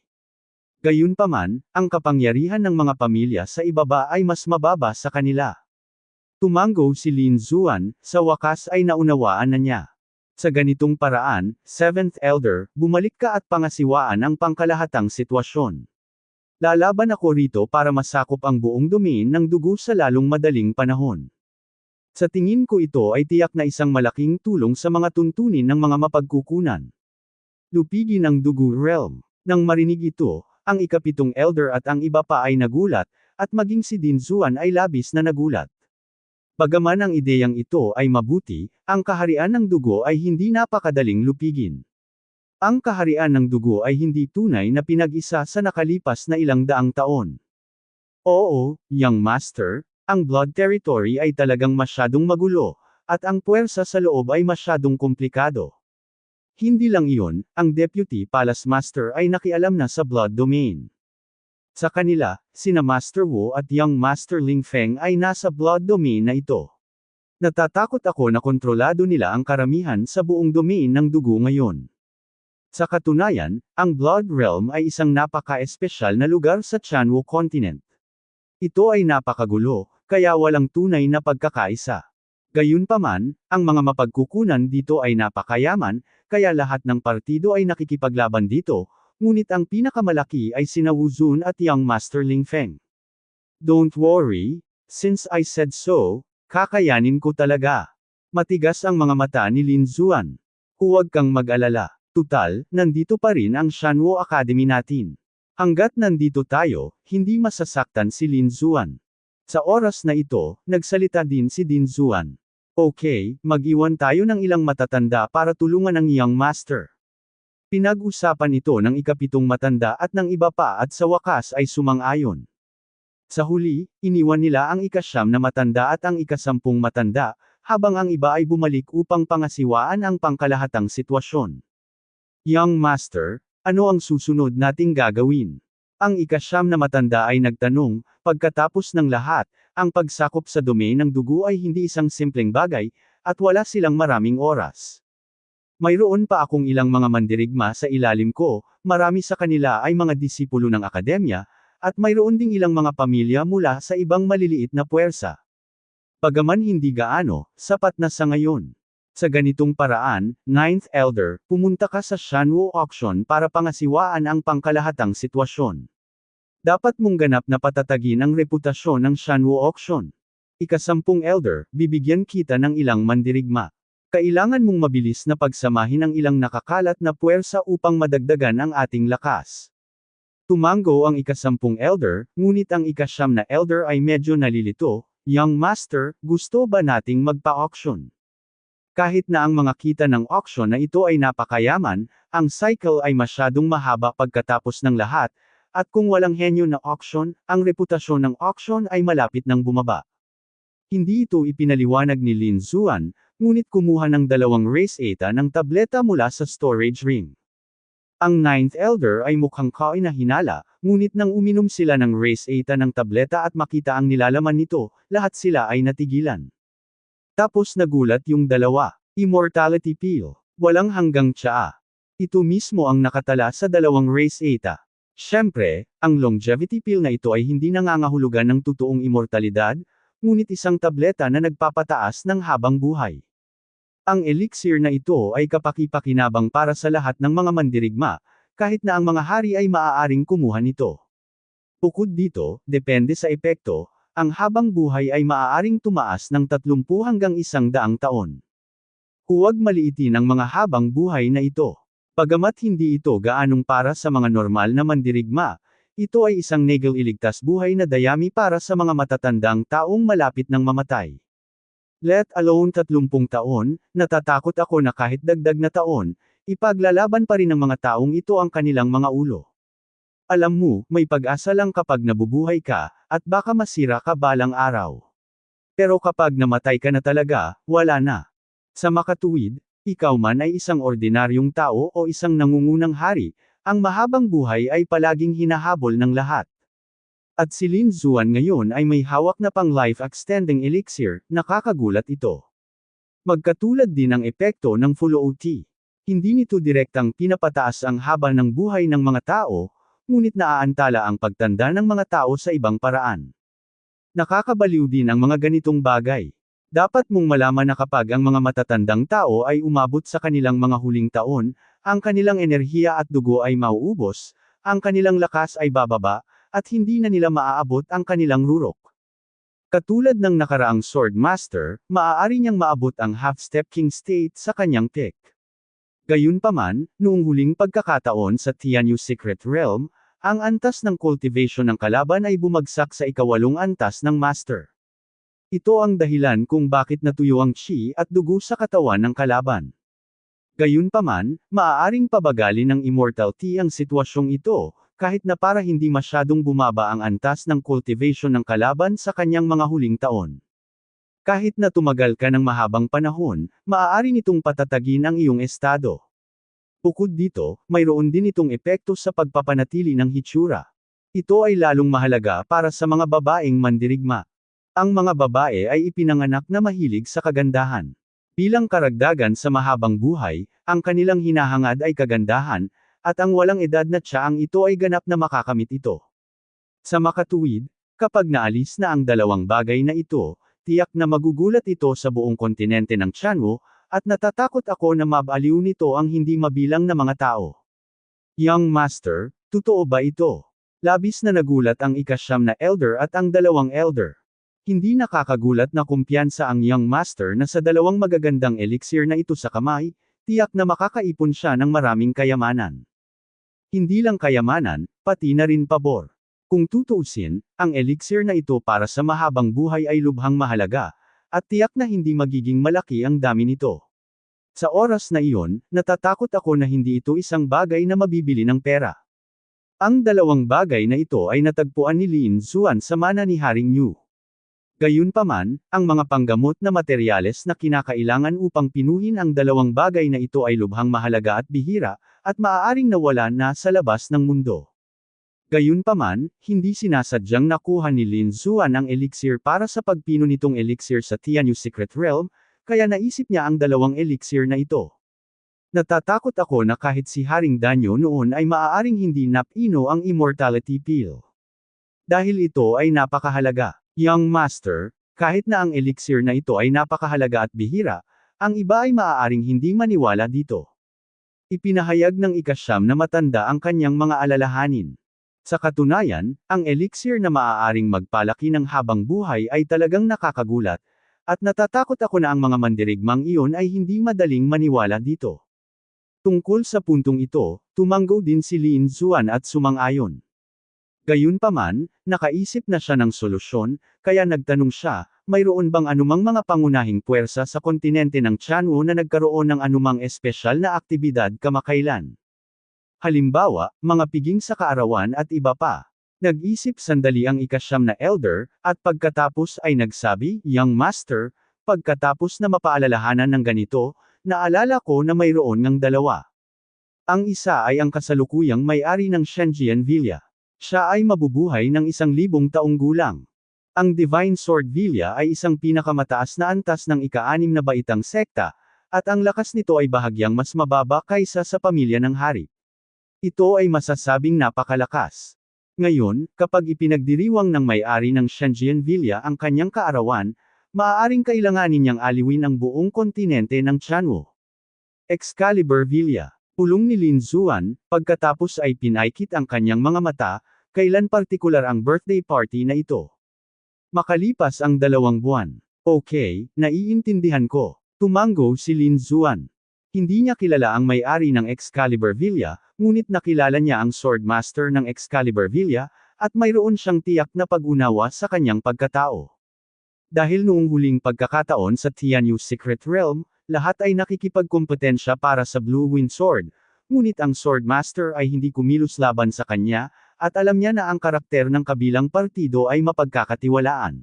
Gayunpaman, ang kapangyarihan ng mga pamilya sa ibaba ay mas mababa sa kanila. Tumango si Lin Xuan, sa wakas ay naunawaan na niya. Sa ganitong paraan, Seventh Elder, bumalik ka at pangasiwaan ang pangkalahatang sitwasyon. Lalaban ako rito para masakop ang buong domain ng dugo sa lalong madaling panahon. Sa tingin ko ito ay tiyak na isang malaking tulong sa mga tuntunin ng mga mapagkukunan. Lupigin ang dugo realm. Nang marinig ito, ang ikapitong elder at ang iba pa ay nagulat, at maging si Lin Xuan ay labis na nagulat. Bagaman ang ideyang ito ay mabuti, ang kaharian ng dugo ay hindi napakadaling lupigin. Ang kaharian ng dugo ay hindi tunay na pinag-isa sa nakalipas na ilang daang taon. Oo, young master, ang blood territory ay talagang masyadong magulo, at ang puwersa sa loob ay masyadong komplikado. Hindi lang iyon, ang Deputy Palace Master ay nakialam na sa blood domain. Sa kanila, sina Master Wu at Young Master Ling Feng ay nasa blood domain na ito. Natatakot ako na kontrolado nila ang karamihan sa buong domain ng dugo ngayon. Sa katunayan, ang Blood Realm ay isang napaka-espesyal na lugar sa Chanwo Continent. Ito ay napakagulo, kaya walang tunay na pagkakaisa. Gayunpaman, ang mga mapagkukunan dito ay napakayaman, kaya lahat ng partido ay nakikipaglaban dito, ngunit ang pinakamalaki ay sina Wu Zun at Young Master Ling Feng. Don't worry, since I said so, Kakayanin ko talaga. Matigas ang mga mata ni Lin Xuan. Huwag kang mag-alala. Tutal, nandito pa rin ang Shanwo Academy natin. Hanggat nandito tayo, hindi masasaktan si Lin Xuan. Sa oras na ito, nagsalita din si Din Xuan. Okay, mag-iwan tayo ng ilang matatanda para tulungan ang young master. Pinag-usapan ito ng ikapitong matanda at ng iba pa at sa wakas ay sumang-ayon. Sa huli, iniwan nila ang ikasyam na matanda at ang ikasampung matanda, habang ang iba ay bumalik upang pangasiwaan ang pangkalahatang sitwasyon. Young Master, ano ang susunod nating gagawin? Ang ikasyam na matanda ay nagtanong, pagkatapos ng lahat, ang pagsakop sa domain ng dugo ay hindi isang simpleng bagay, at wala silang maraming oras. Mayroon pa akong ilang mga mandirigma sa ilalim ko, marami sa kanila ay mga disipulo ng akademya, at mayroon ding ilang mga pamilya mula sa ibang maliliit na puwersa. Bagaman hindi gaano, sapat na sa ngayon. Sa ganitong paraan, Ninth Elder, pumunta ka sa Shanwo Auction para pangasiwaan ang pangkalahatang sitwasyon. Dapat mong ganap na patatagin ang reputasyon ng Shanwo Auction. Ikasampung Elder, bibigyan kita ng ilang mandirigma. Kailangan mong mabilis na pagsamahin ang ilang nakakalat na puwersa upang madagdagan ang ating lakas. Tumango ang ikasampung Elder, ngunit ang ikasyam na Elder ay medyo nalilito. Young Master, gusto ba nating magpa-auction? Kahit na ang mga kita ng auction na ito ay napakayaman, ang cycle ay masyadong mahaba pagkatapos ng lahat, at kung walang henyo na auction, ang reputasyon ng auction ay malapit ng bumaba. Hindi ito ipinaliwanag ni Lin Xuan, ngunit kumuha ng 2 race eta ng tableta mula sa storage ring. Ang Ninth Elder ay mukhang kainahinala, ngunit nang uminom sila ng race eta ng tableta at makita ang nilalaman nito, lahat sila ay natigilan. Tapos nagulat yung dalawa. Immortality Pill. Walang hanggang tsaa. Ito mismo ang nakatala sa 2 race eta. Siyempre, ang longevity pill na ito ay hindi nangangahulugan ng totoong immortalidad, ngunit isang tableta na nagpapataas ng habang buhay. Ang elixir na ito ay kapaki-pakinabang para sa lahat ng mga mandirigma, kahit na ang mga hari ay maaaring kumuha nito. Bukod dito, depende sa epekto, ang habang buhay ay maaaring tumaas ng 30 hanggang 100 taon. Huwag maliitin ang mga habang buhay na ito. Bagamat hindi ito gaanong para sa mga normal na mandirigma, ito ay isang negil-iligtas buhay na dayami para sa mga matatandang taong malapit ng mamatay. Let alone 30 taon, natatakot ako na kahit dagdag na taon, ipaglalaban pa rin ng mga taong ito ang kanilang mga ulo. Alam mo, may pag-asa lang kapag nabubuhay ka, at baka masira ka balang araw. Pero kapag namatay ka na talaga, wala na. Sa makatuwid, ikaw man ay isang ordinaryong tao o isang nangungunang hari, ang mahabang buhay ay palaging hinahabol ng lahat. At si Lin Xuan ngayon ay may hawak na pang life-extending elixir, nakakagulat ito. Magkatulad din ang epekto ng full OT. Hindi nito direktang pinapataas ang haba ng buhay ng mga tao, ngunit naaantala ang pagtanda ng mga tao sa ibang paraan. Nakakabaliw din ang mga ganitong bagay. Dapat mong malaman na kapag ang mga matatandang tao ay umabot sa kanilang mga huling taon, ang kanilang enerhiya at dugo ay mauubos, ang kanilang lakas ay bababa, at hindi na nila maaabot ang kanilang rurok. Katulad ng nakaraang Sword Master, maaari niyang maabot ang half-step king state sa kanyang peak. Gayunpaman, noong huling pagkakataon sa Tianyu Secret Realm, ang antas ng cultivation ng kalaban ay bumagsak sa ika-8 antas ng Master. Ito ang dahilan kung bakit natuyo ang chi at dugo sa katawan ng kalaban. Gayunpaman, maaaring pabagalin ng Immortal Tea ang sitwasyong ito, kahit na para hindi masyadong bumaba ang antas ng cultivation ng kalaban sa kanyang mga huling taon. Kahit na tumagal ka ng mahabang panahon, maaari nitong patatagin ang iyong estado. Bukod dito, mayroon din itong epekto sa pagpapanatili ng hitsura. Ito ay lalong mahalaga para sa mga babaeng mandirigma. Ang mga babae ay ipinanganak na mahilig sa kagandahan. Bilang karagdagan sa mahabang buhay, ang kanilang hinahangad ay kagandahan, at ang walang edad na tsaang ito ay ganap na makakamit ito. Sa makatuwid, kapag naalis na ang 2 bagay na ito, tiyak na magugulat ito sa buong kontinente ng Tianwu, at natatakot ako na mabaliw nito ang hindi mabilang na mga tao. Young Master, totoo ba ito? Labis na nagulat ang ikasyam na elder at ang 2 elder. Hindi nakakagulat na kumpiyansa ang young master na sa dalawang magagandang elixir na ito sa kamay, tiyak na makakaipon siya ng maraming kayamanan. Hindi lang kayamanan, pati na rin pabor. Kung tutuusin, ang elixir na ito para sa mahabang buhay ay lubhang mahalaga, at tiyak na hindi magiging malaki ang dami nito. Sa oras na iyon, natatakot ako na hindi ito isang bagay na mabibili ng pera. Ang dalawang bagay na ito ay natagpuan ni Lin Xuan sa mana ni Haring Niu. Gayunpaman, ang mga panggamot na materyales na kinakailangan upang pinuhin ang dalawang bagay na ito ay lubhang mahalaga at bihira, at maaaring nawala na sa labas ng mundo. Gayunpaman, hindi sinasadyang nakuha ni Lin Xuan ang elixir para sa pagpino nitong elixir sa Tianyu Secret Realm, kaya naisip niya ang dalawang elixir na ito. Natatakot ako na kahit si Haring Danyo noon ay maaaring hindi napino ang immortality pill. Dahil ito ay napakahalaga. Young Master, kahit na ang elixir na ito ay napakahalaga at bihira, ang iba ay maaaring hindi maniwala dito. Ipinahayag ng ikasyam na matanda ang kanyang mga alalahanin. Sa katunayan, ang elixir na maaaring magpalaki ng habang buhay ay talagang nakakagulat, at natatakot ako na ang mga mandirigmang iyon ay hindi madaling maniwala dito. Tungkol sa puntong ito, tumanggo din si Lin Xuan at sumang-ayon. Gayunpaman, nakaisip na siya ng solusyon, kaya nagtanong siya, mayroon bang anumang mga pangunahing puwersa sa kontinente ng Tianwu na nagkaroon ng anumang espesyal na aktibidad kamakailan? Halimbawa, mga piging sa kaarawan at iba pa. Nag-isip sandali ang ikasyam na elder, at pagkatapos ay nagsabi, Young Master, pagkatapos na mapaalalahanan ng ganito, naalala ko na mayroon ngang dalawa. Ang isa ay ang kasalukuyang may-ari ng Shenzhen Villa. Siya ay mabubuhay ng 1,000 taong gulang. Ang Divine Sword Villa ay isang pinakamataas na antas ng ika-6 na baitang sekta, at ang lakas nito ay bahagyang mas mababa kaysa sa pamilya ng hari. Ito ay masasabing napakalakas. Ngayon, kapag ipinagdiriwang ng may-ari ng Shenzhen Villa ang kanyang kaarawan, maaaring kailanganin niyang aliwin ang buong kontinente ng Tianwu. Excalibur Villa. Pulong ni Lin Xuan, pagkatapos ay pinaikit ang kanyang mga mata, kailan partikular ang birthday party na ito. Makalipas ang 2 buwan. Okay, naiintindihan ko. Tumanggo si Lin Xuan. Hindi niya kilala ang may-ari ng Excalibur Villa, ngunit nakilala niya ang Sword Master ng Excalibur Villa, at mayroon siyang tiyak na pag-unawa sa kanyang pagkatao. Dahil noong huling pagkakataon sa Tianyu Secret Realm, lahat ay nakikipagkompetensya para sa Blue Wind Sword, ngunit ang Sword Master ay hindi kumilos laban sa kanya, at alam niya na ang karakter ng kabilang partido ay mapagkakatiwalaan.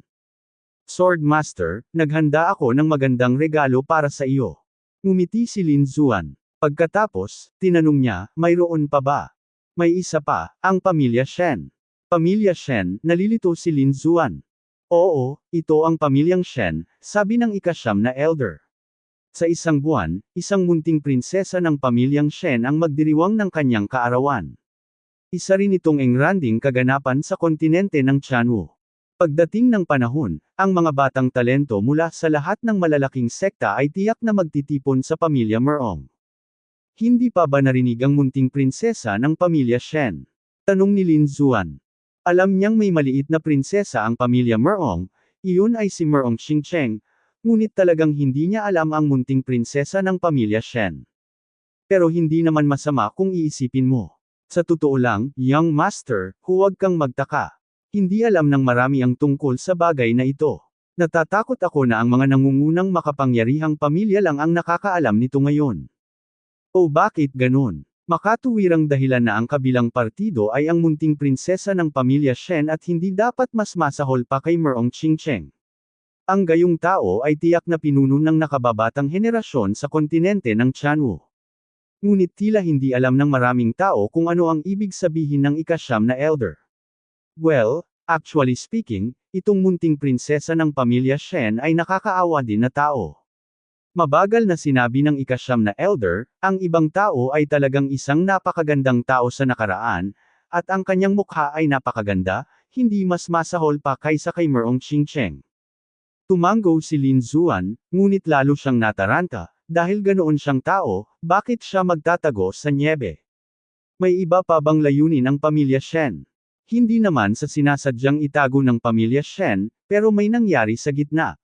Sword Master, naghanda ako ng magandang regalo para sa iyo. Ngumiti si Lin Xuan. Pagkatapos, tinanong niya, mayroon pa ba? May isa pa, ang pamilya Shen. Pamilya Shen, nalilito si Lin Xuan. Oo, ito ang pamilyang Shen, sabi ng ikasyam na elder. Sa 1 buwan, isang munting prinsesa ng pamilyang Shen ang magdiriwang ng kanyang kaarawan. Isa rin itong engranding kaganapan sa kontinente ng Tianwu. Pagdating ng panahon, ang mga batang talento mula sa lahat ng malalaking sekta ay tiyak na magtitipon sa pamilya Merong. Hindi pa ba narinig ang munting prinsesa ng pamilya Shen? Tanong ni Lin Xuan. Alam niyang may maliit na prinsesa ang pamilya Merong, iyon ay si Merong Xingcheng, ngunit talagang hindi niya alam ang munting prinsesa ng pamilya Shen. Pero hindi naman masama kung iisipin mo. Sa totoo lang, Young Master, huwag kang magtaka. Hindi alam ng marami ang tungkol sa bagay na ito. Natatakot ako na ang mga nangungunang makapangyarihang pamilya lang ang nakakaalam nito ngayon. O bakit ganun? Makatuwirang dahilan na ang kabilang partido ay ang munting prinsesa ng pamilya Shen at hindi dapat mas masahol pa kay Merong Xingcheng. Ang gayong tao ay tiyak na pinuno ng nakababatang henerasyon sa kontinente ng Tianwu. Ngunit tila hindi alam ng maraming tao kung ano ang ibig sabihin ng ikasyam na elder. Well, actually speaking, itong munting prinsesa ng pamilya Shen ay nakakaawa din na tao. Mabagal na sinabi ng ikasyam na elder, ang ibang tao ay talagang isang napakagandang tao sa nakaraan, at ang kanyang mukha ay napakaganda, hindi mas masahol pa kaysa kay Merong Xingcheng. Tumanggo si Lin Xuan, ngunit lalo siyang nataranta, dahil ganoon siyang tao, bakit siya magtatago sa nyebe? May iba pa bang layunin ang pamilya Shen? Hindi naman sa sinasadyang itago ng pamilya Shen, pero may nangyari sa gitna.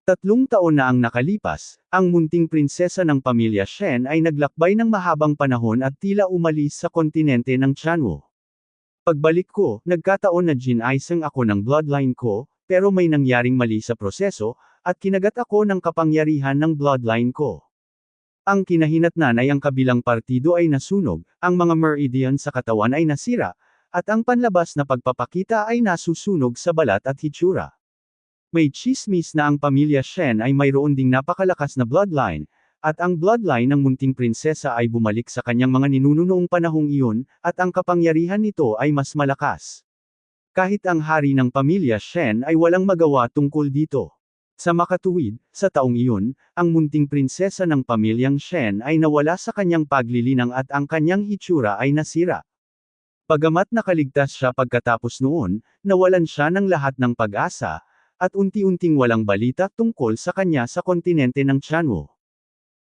3 taon na ang nakalipas, ang munting prinsesa ng pamilya Shen ay naglakbay ng mahabang panahon at tila umalis sa kontinente ng Tianwu. Pagbalik ko, nagkataon na ginaisang ako ng bloodline ko, pero may nangyaring mali sa proseso, at kinagat ako ng kapangyarihan ng bloodline ko. Ang kinahinatnan ay ang kabilang partido ay nasunog, ang mga meridian sa katawan ay nasira, at ang panlabas na pagpapakita ay nasusunog sa balat at hitsura. May chismis na ang pamilya Shen ay mayroon ding napakalakas na bloodline, at ang bloodline ng munting prinsesa ay bumalik sa kanyang mga ninuno noong panahong iyon, at ang kapangyarihan nito ay mas malakas. Kahit ang hari ng pamilya Shen ay walang magawa tungkol dito. Sa makatuwid, sa taong iyon, ang munting prinsesa ng pamilyang Shen ay nawala sa kanyang paglilinang at ang kanyang hitsura ay nasira. Bagamat nakaligtas siya pagkatapos noon, nawalan siya ng lahat ng pag-asa, at unti-unting walang balita tungkol sa kanya sa kontinente ng Tianwu.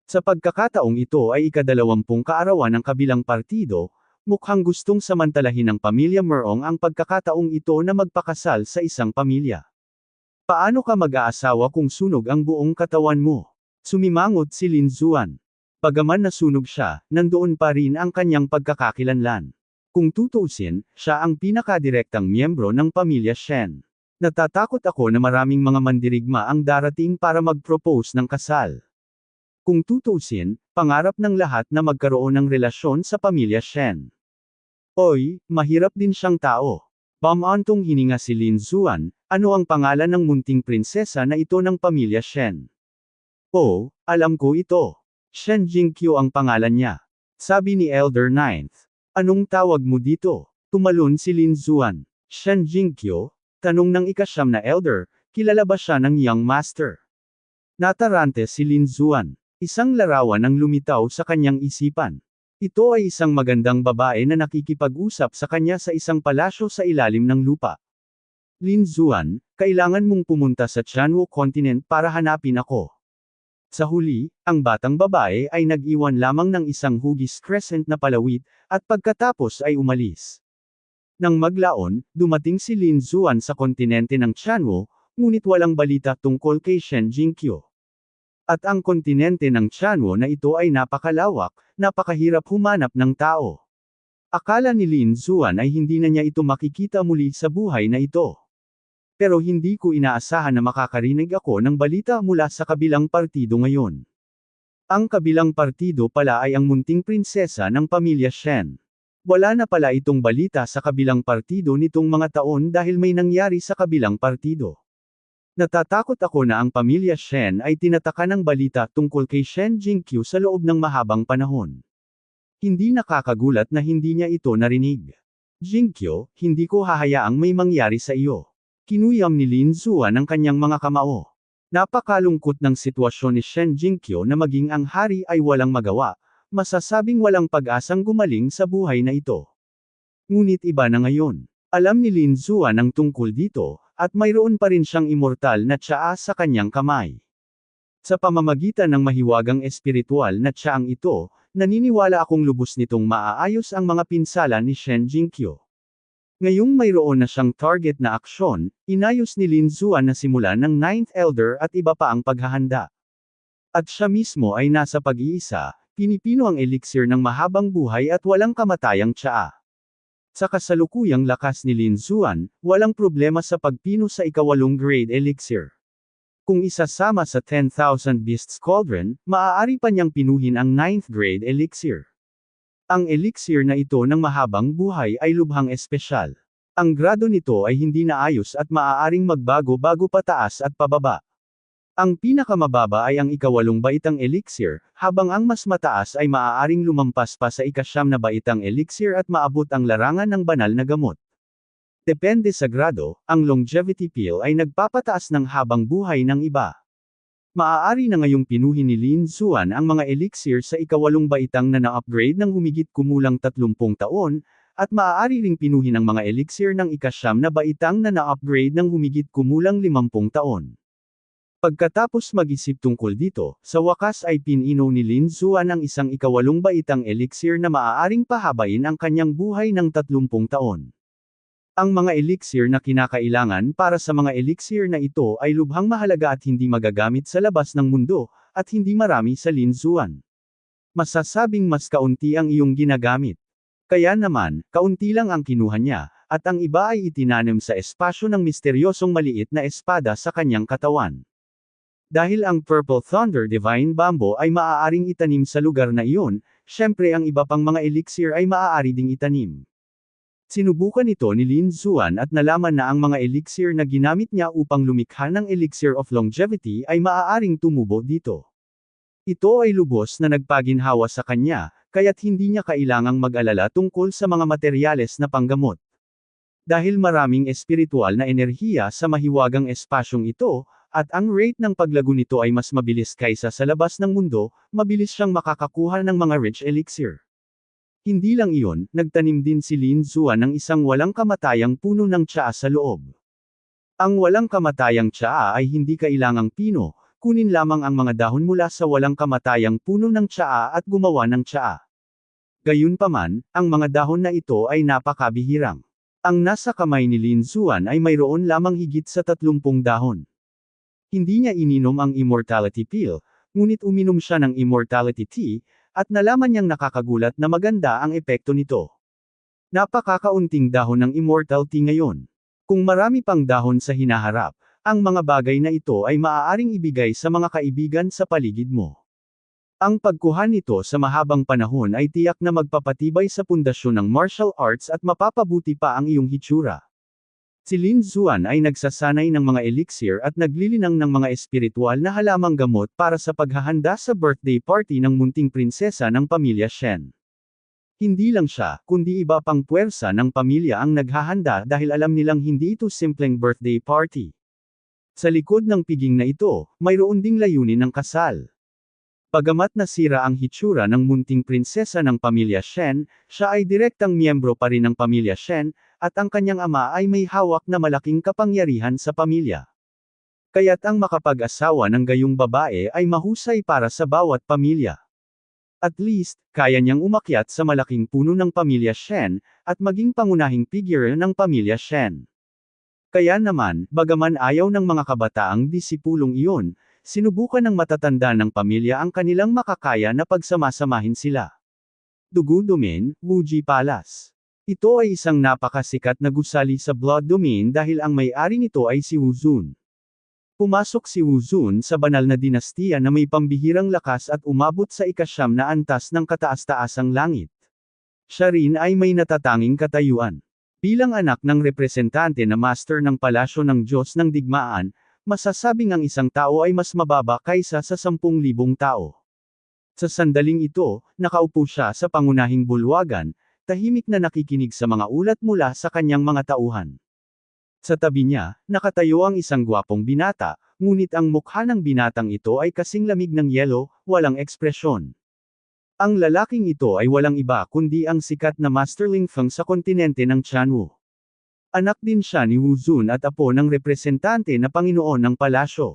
Sa pagkakataong ito ay ika-20 kaarawan ng kabilang partido, mukhang gustong samantalahin ng pamilya Merong ang pagkakataong ito na magpakasal sa isang pamilya. Paano ka mag-aasawa kung sunog ang buong katawan mo? Sumimangot si Lin Zuan. Bagaman nasunog siya, nandoon pa rin ang kanyang pagkakakilanlan. Kung tutuusin, siya ang pinakadirektang miyembro ng pamilya Shen. Natatakot ako na maraming mga mandirigma ang darating para mag-propose ng kasal. Kung tutuusin, pangarap ng lahat na magkaroon ng relasyon sa pamilya Shen. Oy, mahirap din siyang tao. Bamantong hininga si Lin Zuan, ano ang pangalan ng munting prinsesa na ito ng pamilya Shen? Oh, alam ko ito. Shen Jingqiu ang pangalan niya. Sabi ni Elder Ninth. Anong tawag mo dito? Tumalon si Lin Zuan. Shen Jingqiu? Tanong ng ika-9 na Elder, kilala ba siya ng Young Master? Natarante si Lin Zuan. Isang larawan ang lumitaw sa kanyang isipan. Ito ay isang magandang babae na nakikipag-usap sa kanya sa isang palasyo sa ilalim ng lupa. Lin Zuan, kailangan mong pumunta sa Tianwu Continent para hanapin ako. Sa huli, ang batang babae ay nag-iwan lamang ng isang hugis crescent na palawit, at pagkatapos ay umalis. Nang maglaon, dumating si Lin Zuan sa kontinente ng Tianwu, ngunit walang balita tungkol kay Shen Jingqiu. At ang kontinente ng Tianwu na ito ay napakalawak, napakahirap humanap ng tao. Akala ni Lin Zuan ay hindi na niya ito makikita muli sa buhay na ito. Pero hindi ko inaasahan na makakarinig ako ng balita mula sa kabilang partido ngayon. Ang kabilang partido pala ay ang munting prinsesa ng pamilya Shen. Wala na pala itong balita sa kabilang partido nitong mga taon dahil may nangyari sa kabilang partido. Natatakot ako na ang pamilya Shen ay tinataka ng balita tungkol kay Shen Jingqiu sa loob ng mahabang panahon. Hindi nakakagulat na hindi niya ito narinig. Jingqiu, hindi ko hahayaang may mangyari sa iyo. Kinuyam ni Lin Zuan ang kanyang mga kamao. Napakalungkot ng sitwasyon ni Shen Jingqiu na maging ang hari ay walang magawa, masasabing walang pag-asang gumaling sa buhay na ito. Ngunit iba na ngayon. Alam ni Lin Zuan ang tungkol dito, at mayroon pa rin siyang immortal na tsaa sa kanyang kamay. Sa pamamagitan ng mahiwagang espiritual na tsaang ito, naniniwala akong lubos nitong maaayos ang mga pinsala ni Shen Jingqiu. Ngayong mayroon na siyang target na aksyon, inayos ni Lin Zuan na simulan ng Ninth Elder at iba pa ang paghahanda. At siya mismo ay nasa pag-iisa, pinipino ang elixir ng mahabang buhay at walang kamatayang tsaa. Sa kasalukuyang lakas ni Lin Zuan, walang problema sa pagpino sa ika-8 grade elixir. Kung isasama sa 10,000 Beasts Cauldron, maaari pa niyang pinuhin ang 9th grade elixir. Ang elixir na ito ng mahabang buhay ay lubhang espesyal. Ang grado nito ay hindi naayos at maaaring magbago-bago pataas at pababa. Ang pinakamababa ay ang ika-8 baitang elixir, habang ang mas mataas ay maaaring lumampas pa sa ika-9 na baitang elixir at maabot ang larangan ng banal na gamot. Depende sa grado, ang longevity pill ay nagpapataas ng habang buhay ng iba. Maaari na ngayong pinuhin ni Lin Zuan ang mga elixir sa ika-8 baitang na na-upgrade ng humigit kumulang 30 taon, at maaari ring pinuhin ang mga elixir ng ika-9 na baitang na na-upgrade ng humigit kumulang 50 taon. Pagkatapos mag-isip tungkol dito, sa wakas ay pinino ni Lin Zuan ang isang ika-8 baitang elixir na maaaring pahabain ang kanyang buhay ng 30 taon. Ang mga elixir na kinakailangan para sa mga elixir na ito ay lubhang mahalaga at hindi magagamit sa labas ng mundo, at hindi marami sa Lin Xuan. Masasabing mas kaunti ang iyong ginagamit. Kaya naman, kaunti lang ang kinuha niya, at ang iba ay itinanim sa espasyo ng misteryosong maliit na espada sa kanyang katawan. Dahil ang Purple Thunder Divine Bamboo ay maaaring itanim sa lugar na iyon, syempre ang iba pang mga elixir ay maaari ding itanim. Sinubukan ito ni Lin Xuan at nalaman na ang mga elixir na ginamit niya upang lumikha ng Elixir of Longevity ay maaaring tumubo dito. Ito ay lubos na nagpaginhawa sa kanya, kaya't hindi niya kailangang mag-alala tungkol sa mga materyales na panggamot. Dahil maraming espiritual na enerhiya sa mahiwagang espasyong ito, at ang rate ng paglago nito ay mas mabilis kaysa sa labas ng mundo, mabilis siyang makakakuha ng mga rich elixir. Hindi lang iyon, nagtanim din si Lin Xuan ng isang walang kamatayang puno ng tsaa sa loob. Ang walang kamatayang tsaa ay hindi kailangang pino, kunin lamang ang mga dahon mula sa walang kamatayang puno ng tsaa at gumawa ng tsaa. Gayunpaman, ang mga dahon na ito ay napakabihirang. Ang nasa kamay ni Lin Xuan ay mayroon lamang higit sa 30 dahon. Hindi niya ininom ang Immortality Pill, ngunit uminom siya ng Immortality Tea, at nalaman niyang nakakagulat na maganda ang epekto nito. Napakakaunting dahon ng Immortal Tea ngayon. Kung marami pang dahon sa hinaharap, ang mga bagay na ito ay maaaring ibigay sa mga kaibigan sa paligid mo. Ang pagkuha nito sa mahabang panahon ay tiyak na magpapatibay sa pundasyon ng martial arts at mapapabuti pa ang iyong hitsura. Si Lin Xuan ay nagsasanay ng mga elixir at naglilinang ng mga espiritual na halamang gamot para sa paghahanda sa birthday party ng munting prinsesa ng pamilya Shen. Hindi lang siya, kundi iba pang puwersa ng pamilya ang naghahanda dahil alam nilang hindi ito simpleng birthday party. Sa likod ng piging na ito, mayroon ding layunin ng kasal. Bagamat nasira ang hitsura ng munting prinsesa ng pamilya Shen, siya ay direktang miyembro pa rin ng pamilya Shen, at ang kanyang ama ay may hawak na malaking kapangyarihan sa pamilya. Kaya't ang makapag-asawa ng gayong babae ay mahusay para sa bawat pamilya. At least, kaya niyang umakyat sa malaking puno ng pamilya Shen, at maging pangunahing figure ng pamilya Shen. Kaya naman, bagaman ayaw ng mga kabataang disipulong iyon, sinubukan ng matatanda ng pamilya ang kanilang makakaya na pagsamasamahin sila. Dugu Domain, Wuji Palace. Ito ay isang napakasikat na gusali sa Blood Domain dahil ang may-ari nito ay si Wu Zun. Pumasok si Wu Zun sa banal na dinastiya na may pambihirang lakas at umabot sa ika-9 na antas ng kataas-taasang langit. Siya rin ay may natatanging katayuan. Bilang anak ng representante na master ng palasyo ng Diyos ng Digmaan, masasabing ang isang tao ay mas mababa kaysa sa 10,000 tao. Sa sandaling ito, nakaupo siya sa pangunahing bulwagan, tahimik na nakikinig sa mga ulat mula sa kanyang mga tauhan. Sa tabi niya, nakatayo ang isang gwapong binata, ngunit ang mukha ng binatang ito ay kasing lamig ng yelo, walang ekspresyon. Ang lalaking ito ay walang iba kundi ang sikat na Masterling Feng sa kontinente ng Tianwu. Anak din siya ni Wu Zun at apo ng representante na Panginoon ng palasyo.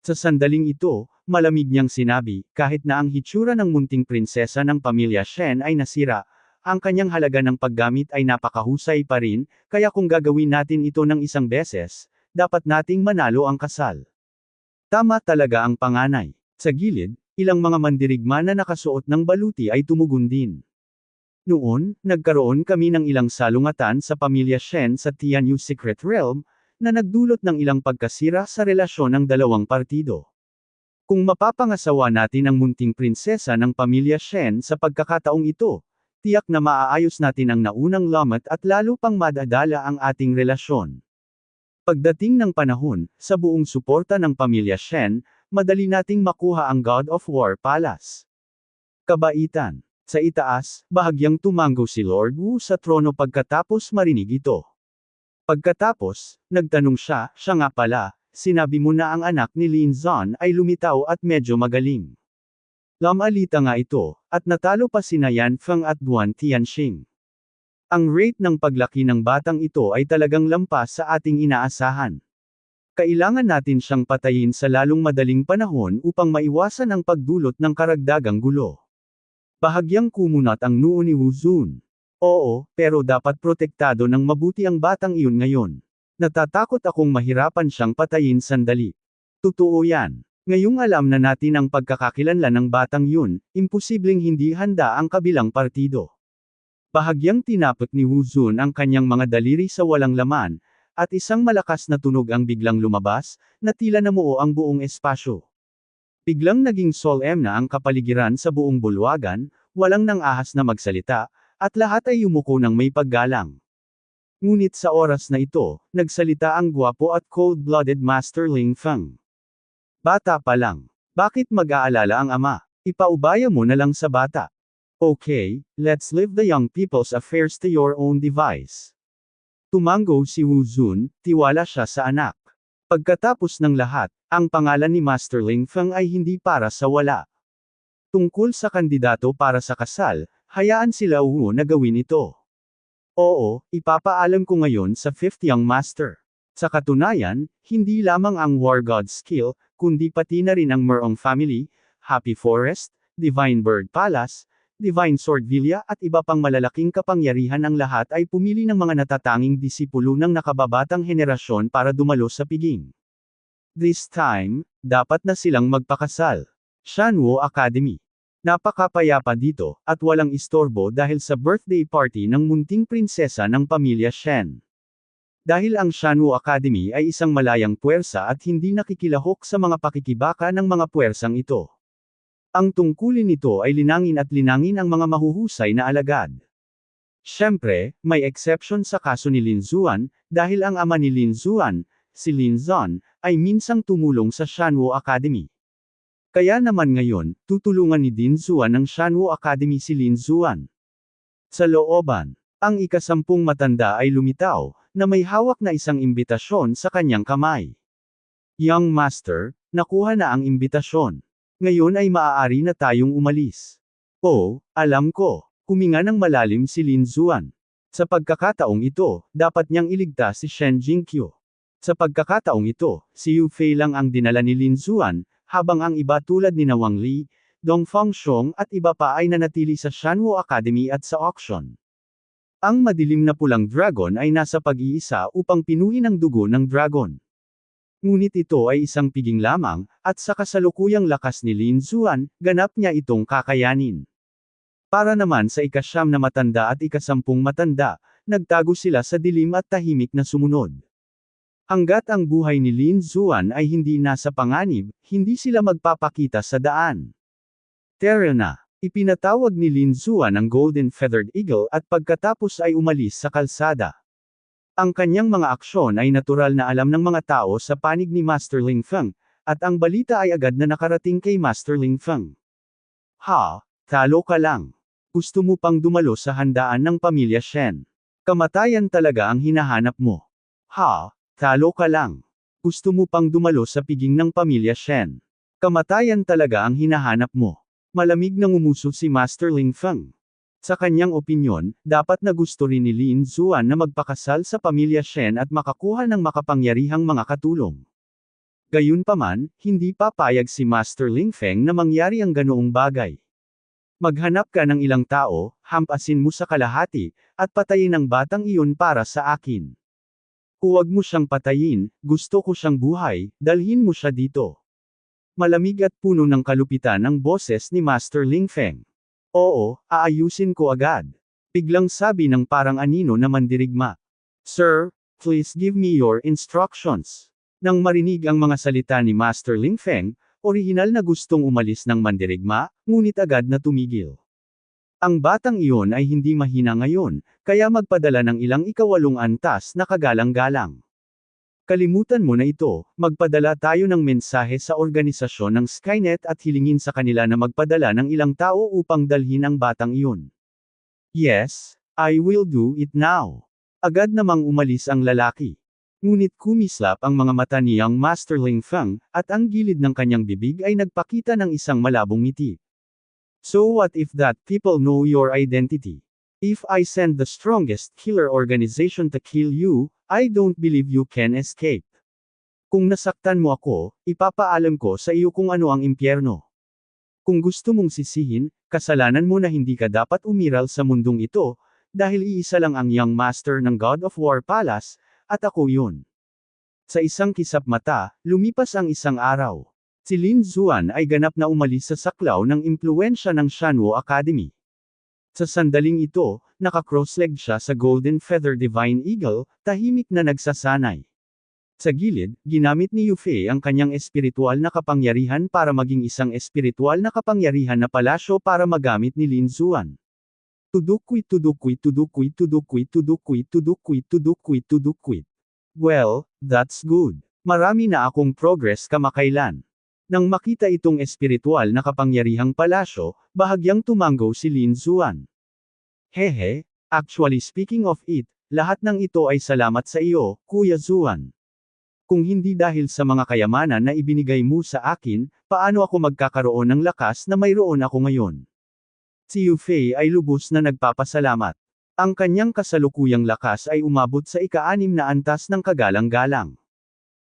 Sa sandaling ito, malamig niyang sinabi, kahit na ang hitsura ng munting prinsesa ng pamilya Shen ay nasira, ang kanyang halaga ng paggamit ay napakahusay pa rin, kaya kung gagawin natin ito ng isang beses, dapat nating manalo ang kasal. Tama talaga ang panganay. Sa gilid, ilang mga mandirigma na nakasuot ng baluti ay tumugon din. Noon, nagkaroon kami ng ilang salungatan sa pamilya Shen sa Tianyu Secret Realm, na nagdulot ng ilang pagkasira sa relasyon ng dalawang partido. Kung mapapangasawa natin ang munting prinsesa ng pamilya Shen sa pagkakataong ito, tiyak na maaayos natin ang naunang lamat at lalo pang madadala ang ating relasyon. Pagdating ng panahon, sa buong suporta ng pamilya Shen, madali nating makuha ang God of War Palace. Kabaitan. Sa itaas, bahagyang tumango si Lord Wu sa trono pagkatapos marinig ito. Pagkatapos, nagtanong siya nga pala, sinabi mo na ang anak ni Lin Xuan ay lumitaw at medyo magaling. Lamalita nga ito, at natalo pa sina Yan Feng at Duan Tianxing. Ang rate ng paglaki ng batang ito ay talagang lampas sa ating inaasahan. Kailangan natin siyang patayin sa lalong madaling panahon upang maiwasan ang pagdulot ng karagdagang gulo. Bahagyang kumunat ang noo ni Wu Zun. Oo, pero dapat protektado ng mabuti ang batang iyon ngayon. Natatakot akong mahirapan siyang patayin sandali. Totoo yan. Ngayong alam na natin ang pagkakakilanlan ng batang yun, imposibleng hindi handa ang kabilang partido. Bahagyang tinapot ni Wu Zun ang kanyang mga daliri sa walang laman, at isang malakas na tunog ang biglang lumabas, na tila namuo ang buong espasyo. Biglang naging solemn na ang kapaligiran sa buong bulwagan, walang nang ahas na magsalita, at lahat ay yumuko ng may paggalang. Ngunit sa oras na ito, nagsalita ang gwapo at cold-blooded Master Ling Feng. Bata pa lang. Bakit mag-aalala ang ama? Ipaubaya mo na lang sa bata. Okay, let's leave the young people's affairs to your own device. Tumango si Wu Zun, tiwala siya sa anak. Pagkatapos ng lahat, ang pangalan ni Master Ling Feng ay hindi para sa wala. Tungkol sa kandidato para sa kasal, hayaan sila Wu na gawin ito. Oo, ipapaalam ko ngayon sa 5th Young Master. Sa katunayan, hindi lamang ang War God skill, kundi pati na rin ang Merong Family, Happy Forest, Divine Bird Palace, Divine Sword Villa at iba pang malalaking kapangyarihan ang lahat ay pumili ng mga natatanging disipulo ng nakababatang henerasyon para dumalo sa piging. This time, dapat na silang magpakasal. Shanwo Academy. Napakapayapa dito, at walang istorbo dahil sa birthday party ng munting prinsesa ng pamilya Shen. Dahil ang Shanwu Academy ay isang malayang puwersa at hindi nakikilahok sa mga pakikibaka ng mga puwersang ito. Ang tungkulin nito ay linangin at linangin ang mga mahuhusay na alagad. Siyempre, may exception sa kaso ni Lin Zuan, dahil ang ama ni Lin Zuan, si Lin Zon, ay minsang tumulong sa Shanwu Academy. Kaya naman ngayon, tutulungan ni Din Zuan ng Shanwu Academy si Lin Zuan. Sa looban, ang ika-10 matanda ay lumitaw, na may hawak na isang imbitasyon sa kanyang kamay. Young Master, nakuha na ang imbitasyon. Ngayon ay maaari na tayong umalis. Oh, alam ko, huminga ng malalim si Lin Zuan. Sa pagkakataong ito, dapat niyang iligtas si Shen Jingqiu. Sa pagkakataong ito, si Yu Fei lang ang dinala ni Lin Zuan, habang ang iba tulad ni Wang Li, Dong Fangxiong at iba pa ay nanatili sa Shanwu Academy at sa auction. Ang madilim na pulang dragon ay nasa pag-iisa upang pinuhin ang dugo ng dragon. Ngunit ito ay isang piging lamang, at sa kasalukuyang lakas ni Lin Zuan, ganap niya itong kakayanin. Para naman sa ika-9 na matanda at ika-10 matanda, nagtago sila sa dilim at tahimik na sumunod. Hanggat ang buhay ni Lin Zuan ay hindi nasa panganib, hindi sila magpapakita sa daan. Tara na. Ipinatawag ni Lin Zuan ang Golden Feathered Eagle at pagkatapos ay umalis sa kalsada. Ang kanyang mga aksyon ay natural na alam ng mga tao sa panig ni Master Ling Feng, at ang balita ay agad na nakarating kay Master Ling Feng. Ha, talo ka lang. Gusto mo pang dumalo sa handaan ng pamilya Shen. Kamatayan talaga ang hinahanap mo. Ha, talo ka lang. Gusto mo pang dumalo sa piging ng pamilya Shen. Kamatayan talaga ang hinahanap mo. Malamig na ngumuso si Master Ling Feng. Sa kanyang opinyon, dapat na gusto rin ni Lin Zuan na magpakasal sa pamilya Shen at makakuha ng makapangyarihang mga katulong. Gayunpaman, hindi papayag si Master Ling Feng na mangyari ang ganoong bagay. Maghanap ka ng ilang tao, hampasin mo sa kalahati, at patayin ang batang iyon para sa akin. Huwag mo siyang patayin, gusto ko siyang buhay, dalhin mo siya dito. Malamig at puno ng kalupitan ang boses ni Master Ling Feng. Oo, aayusin ko agad. Biglang sabi ng parang anino na mandirigma. Sir, please give me your instructions. Nang marinig ang mga salita ni Master Ling Feng, orihinal na gustong umalis ng mandirigma, ngunit agad na tumigil. Ang batang iyon ay hindi mahina ngayon, kaya magpadala ng ilang ika-8 antas na kagalang-galang. Kalimutan mo na ito, magpadala tayo ng mensahe sa organisasyon ng Skynet at hilingin sa kanila na magpadala ng ilang tao upang dalhin ang batang iyon. Yes, I will do it now. Agad namang umalis ang lalaki. Ngunit kumislap ang mga mata ni Young Master Ling Feng, at ang gilid ng kanyang bibig ay nagpakita ng isang malabong ngiti. So what if that people know your identity? If I send the strongest killer organization to kill you, I don't believe you can escape. Kung nasaktan mo ako, ipapaalam ko sa iyo kung ano ang impyerno. Kung gusto mong sisihin, kasalanan mo na hindi ka dapat umiral sa mundong ito, dahil iisa lang ang young master ng God of War Palace, at ako yun. Sa isang kisap mata, lumipas ang isang araw. Si Lin Xuan ay ganap na umalis sa saklaw ng impluwensya ng Shanwo Academy. Sa sandaling ito, naka-cross-legged siya sa Golden Feather Divine Eagle, tahimik na nagsasanay. Sa gilid, ginamit ni Yufei ang kanyang espiritual na kapangyarihan para maging isang espiritual na kapangyarihan na palasyo para magamit ni Lin Xuan. Tudukwit tudukwit tudukwit tudukwit tudukwit tudukwit tudukwit tudukwit. Well, that's good. Marami na akong progress kamakailan. Nang makita itong espiritual na kapangyarihang palasyo, bahagyang tumango si Lin Xuan. Hehe, actually speaking of it, lahat ng ito ay salamat sa iyo, Kuya Xuan. Kung hindi dahil sa mga kayamanan na ibinigay mo sa akin, paano ako magkakaroon ng lakas na mayroon ako ngayon? Si Yufei ay lubos na nagpapasalamat. Ang kanyang kasalukuyang lakas ay umabot sa ika-6 na antas ng kagalang-galang.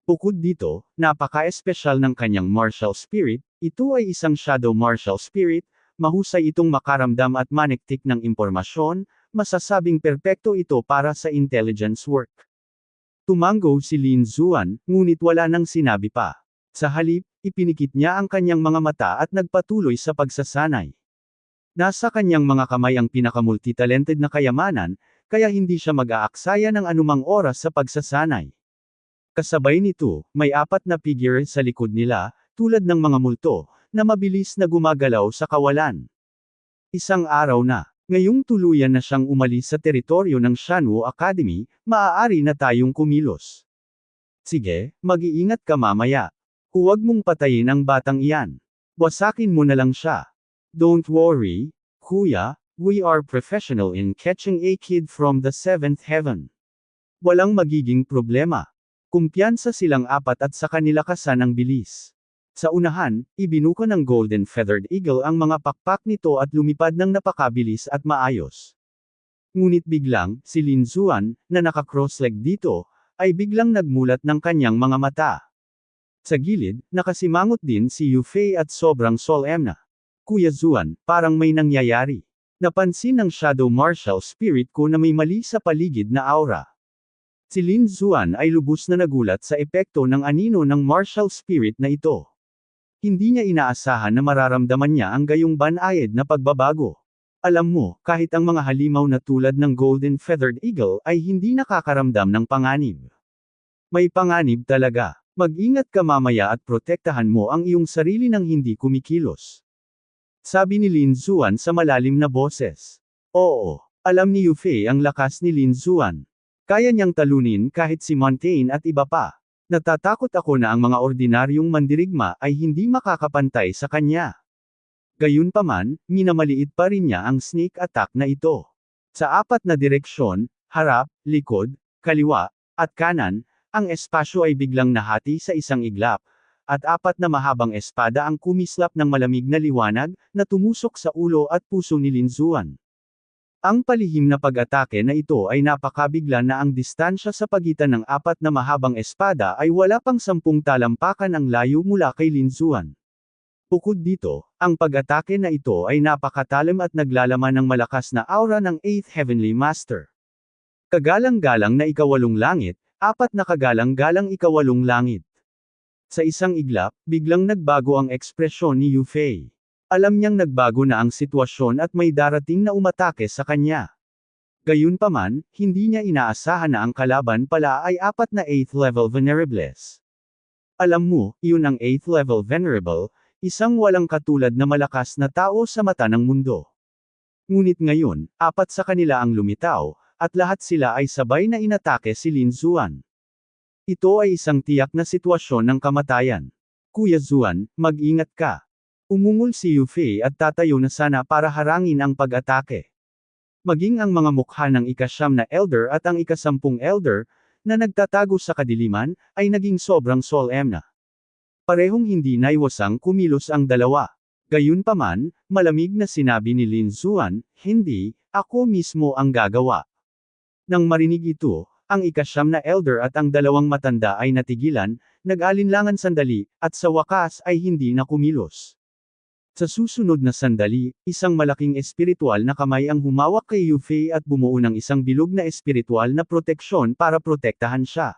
Bukod dito, napaka-espesyal ng kanyang martial spirit, ito ay isang shadow martial spirit, mahusay itong makaramdam at maniktik ng impormasyon, masasabing perpekto ito para sa intelligence work. Tumango si Lin Xuan, ngunit wala nang sinabi pa. Sa halip, ipinikit niya ang kanyang mga mata at nagpatuloy sa pagsasanay. Nasa kanyang mga kamay ang pinakamultitalented na kayamanan, kaya hindi siya mag-aaksaya ng anumang oras sa pagsasanay. Kasabay nito, may 4 na figure sa likod nila, tulad ng mga multo, na mabilis na gumagalaw sa kawalan. Isang araw na. Ngayong tuluyan na siyang umalis sa teritoryo ng Shanwo Academy, maaari na tayong kumilos. Sige, mag-iingat ka mamaya. Huwag mong patayin ang batang iyan. Wasakin mo na lang siya. Don't worry, kuya, we are professional in catching a kid from the 7th heaven. Walang magiging problema. Kumpiyansa silang 4 at sa kanila kasan ang bilis. Sa unahan, ibinuka ng Golden Feathered Eagle ang mga pakpak nito at lumipad ng napakabilis at maayos. Ngunit biglang, si Lin Xuan, na naka-cross-leg dito, ay biglang nagmulat ng kanyang mga mata. Sa gilid, nakasimangot din si Yufei at sobrang solemn na. Kuya Xuan, parang may nangyayari. Napansin ng Shadow Martial Spirit ko na may mali sa paligid na aura. Si Lin Xuan ay lubos na nagulat sa epekto ng anino ng Martial Spirit na ito. Hindi niya inaasahan na mararamdaman niya ang gayong banayad na pagbabago. Alam mo, kahit ang mga halimaw na tulad ng Golden Feathered Eagle ay hindi nakakaramdam ng panganib. May panganib talaga. Mag-ingat ka mamaya at protektahan mo ang iyong sarili ng hindi kumikilos. Sabi ni Lin Xuan sa malalim na boses. Oo, alam ni Yufei ang lakas ni Lin Xuan. Kaya niyang talunin kahit si Montaigne at iba pa. Natatakot ako na ang mga ordinaryong mandirigma ay hindi makakapantay sa kanya. Gayunpaman, minamaliit pa rin niya ang sneak attack na ito. Sa 4 na direksyon, harap, likod, kaliwa, at kanan, ang espasyo ay biglang nahati sa isang iglap, at 4 na mahabang espada ang kumislap ng malamig na liwanag, na tumusok sa ulo at puso ni Lin Xuan. Ang palihim na pag-atake na ito ay napakabigla na ang distansya sa pagitan ng 4 na mahabang espada ay wala pang 10 talampakan ang layo mula kay Lin Xuan. Bukod dito, ang pag-atake na ito ay napakatalim at naglalaman ng malakas na aura ng 8th Heavenly Master. Kagalang-galang na ikawalong langit, 4 na kagalang-galang ikawalong langit. Sa isang iglap, biglang nagbago ang ekspresyon ni Yufei. Alam niyang nagbago na ang sitwasyon at may darating na umatake sa kanya. Gayunpaman, hindi niya inaasahan na ang kalaban pala ay 4 na 8th level Venerables. Alam mo, iyon ang 8th level Venerable, isang walang katulad na malakas na tao sa mata ng mundo. Ngunit ngayon, 4 sa kanila ang lumitaw, at lahat sila ay sabay na inatake si Lin Xuan. Ito ay isang tiyak na sitwasyon ng kamatayan. Kuya Xuan, mag-ingat ka. Umungol si Yufei at tatayo na sana para harangin ang pag-atake. Maging ang mga mukha ng ika-9 na elder at ang ika-10 elder, na nagtatago sa kadiliman, ay naging sobrang solemn na. Parehong hindi naiwasang kumilos ang dalawa. Gayunpaman, malamig na sinabi ni Lin Xuan, hindi, ako mismo ang gagawa. Nang marinig ito, ang ika-9 na elder at ang 2 matanda ay natigilan, nag-alinlangan sandali, at sa wakas ay hindi na kumilos. Sa susunod na sandali, isang malaking espiritual na kamay ang humawak kay Yufei at bumuo ng isang bilog na espiritual na proteksyon para protektahan siya.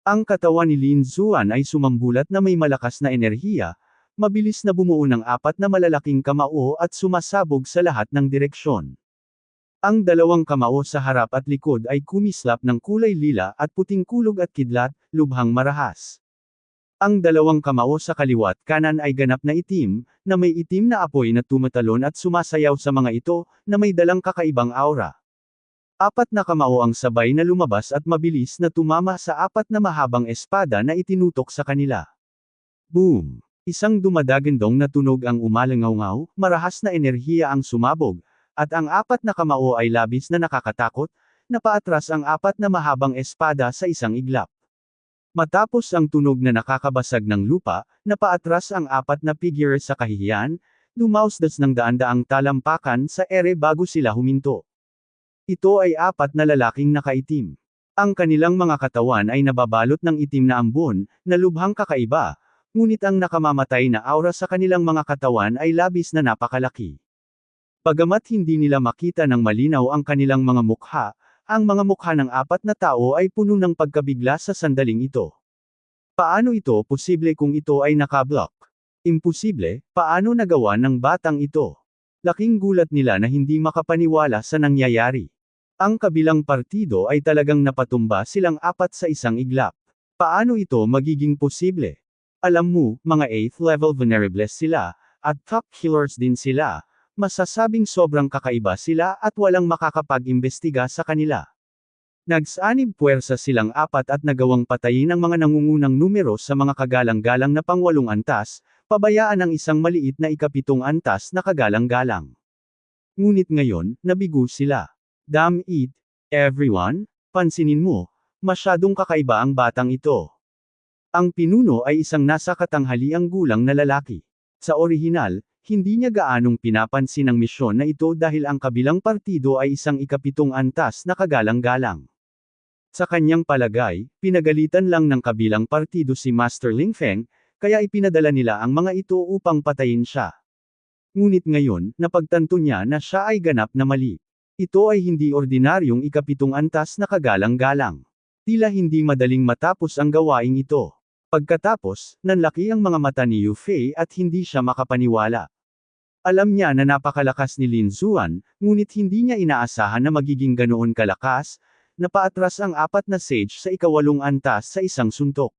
Ang katawan ni Lin Xuan ay sumambulat na may malakas na enerhiya, mabilis na bumuo ng apat na malalaking kamao at sumasabog sa lahat ng direksyon. Ang dalawang kamao sa harap at likod ay kumislap ng kulay lila at puting kulog at kidlat, lubhang marahas. Ang dalawang kamao sa kaliwat kanan ay ganap na itim, na may itim na apoy na tumatalon at sumasayaw sa mga ito, na may dalang kakaibang aura. Apat na kamao ang sabay na lumabas at mabilis na tumama sa apat na mahabang espada na itinutok sa kanila. Boom! Isang dumadagandong na tunog ang umalangaw-ngaw, marahas na enerhiya ang sumabog, at ang apat na kamao ay labis na nakakatakot, napaatras ang apat na mahabang espada sa isang iglap. Matapos ang tunog na nakakabasag ng lupa, napaatras ang apat na figure sa kahihiyan, dumausdas ng daan-daang talampakan sa ere bago sila huminto. Ito ay apat na lalaking nakaitim. Ang kanilang mga katawan ay nababalot ng itim na ambon, na lubhang kakaiba, ngunit ang nakamamatay na aura sa kanilang mga katawan ay labis na napakalaki. Bagamat hindi nila makita ng malinaw ang kanilang mga mukha, ang mga mukha ng apat na tao ay puno ng pagkabigla sa sandaling ito. Paano ito posible kung ito ay nakablock? Imposible, paano nagawa ng batang ito? Laking gulat nila na hindi makapaniwala sa nangyayari. Ang kabilang partido ay talagang napatumba silang apat sa isang iglap. Paano ito magiging posible? Alam mo, mga 8th level vulnerables sila, at top killers din sila. Masasabing sobrang kakaiba sila at walang makakapag-imbestiga sa kanila. Nagsanib puwersa silang apat at nagawang patayin ang mga nangungunang numero sa mga kagalang-galang na pang-8 antas, pabayaan ang isang maliit na ika-7 antas na kagalang-galang. Ngunit ngayon, nabigo sila. Damn it, everyone, pansinin mo, masyadong kakaiba ang batang ito. Ang pinuno ay isang nasa katanghaliang gulang na lalaki. Sa orihinal, hindi niya gaanong pinapansin ang misyon na ito dahil ang kabilang partido ay isang ika-7 antas na kagalang-galang. Sa kanyang palagay, pinagalitan lang ng kabilang partido si Master Ling Feng, kaya ipinadala nila ang mga ito upang patayin siya. Ngunit ngayon, napagtanto niya na siya ay ganap na mali. Ito ay hindi ordinaryong ika-7 antas na kagalang-galang. Tila hindi madaling matapos ang gawaing ito. Pagkatapos, nanlaki ang mga mata ni Yufei at hindi siya makapaniwala. Alam niya na napakalakas ni Lin Xuan, ngunit hindi niya inaasahan na magiging ganoon kalakas, napaatras ang apat na sage sa ika-8 antas sa isang suntok.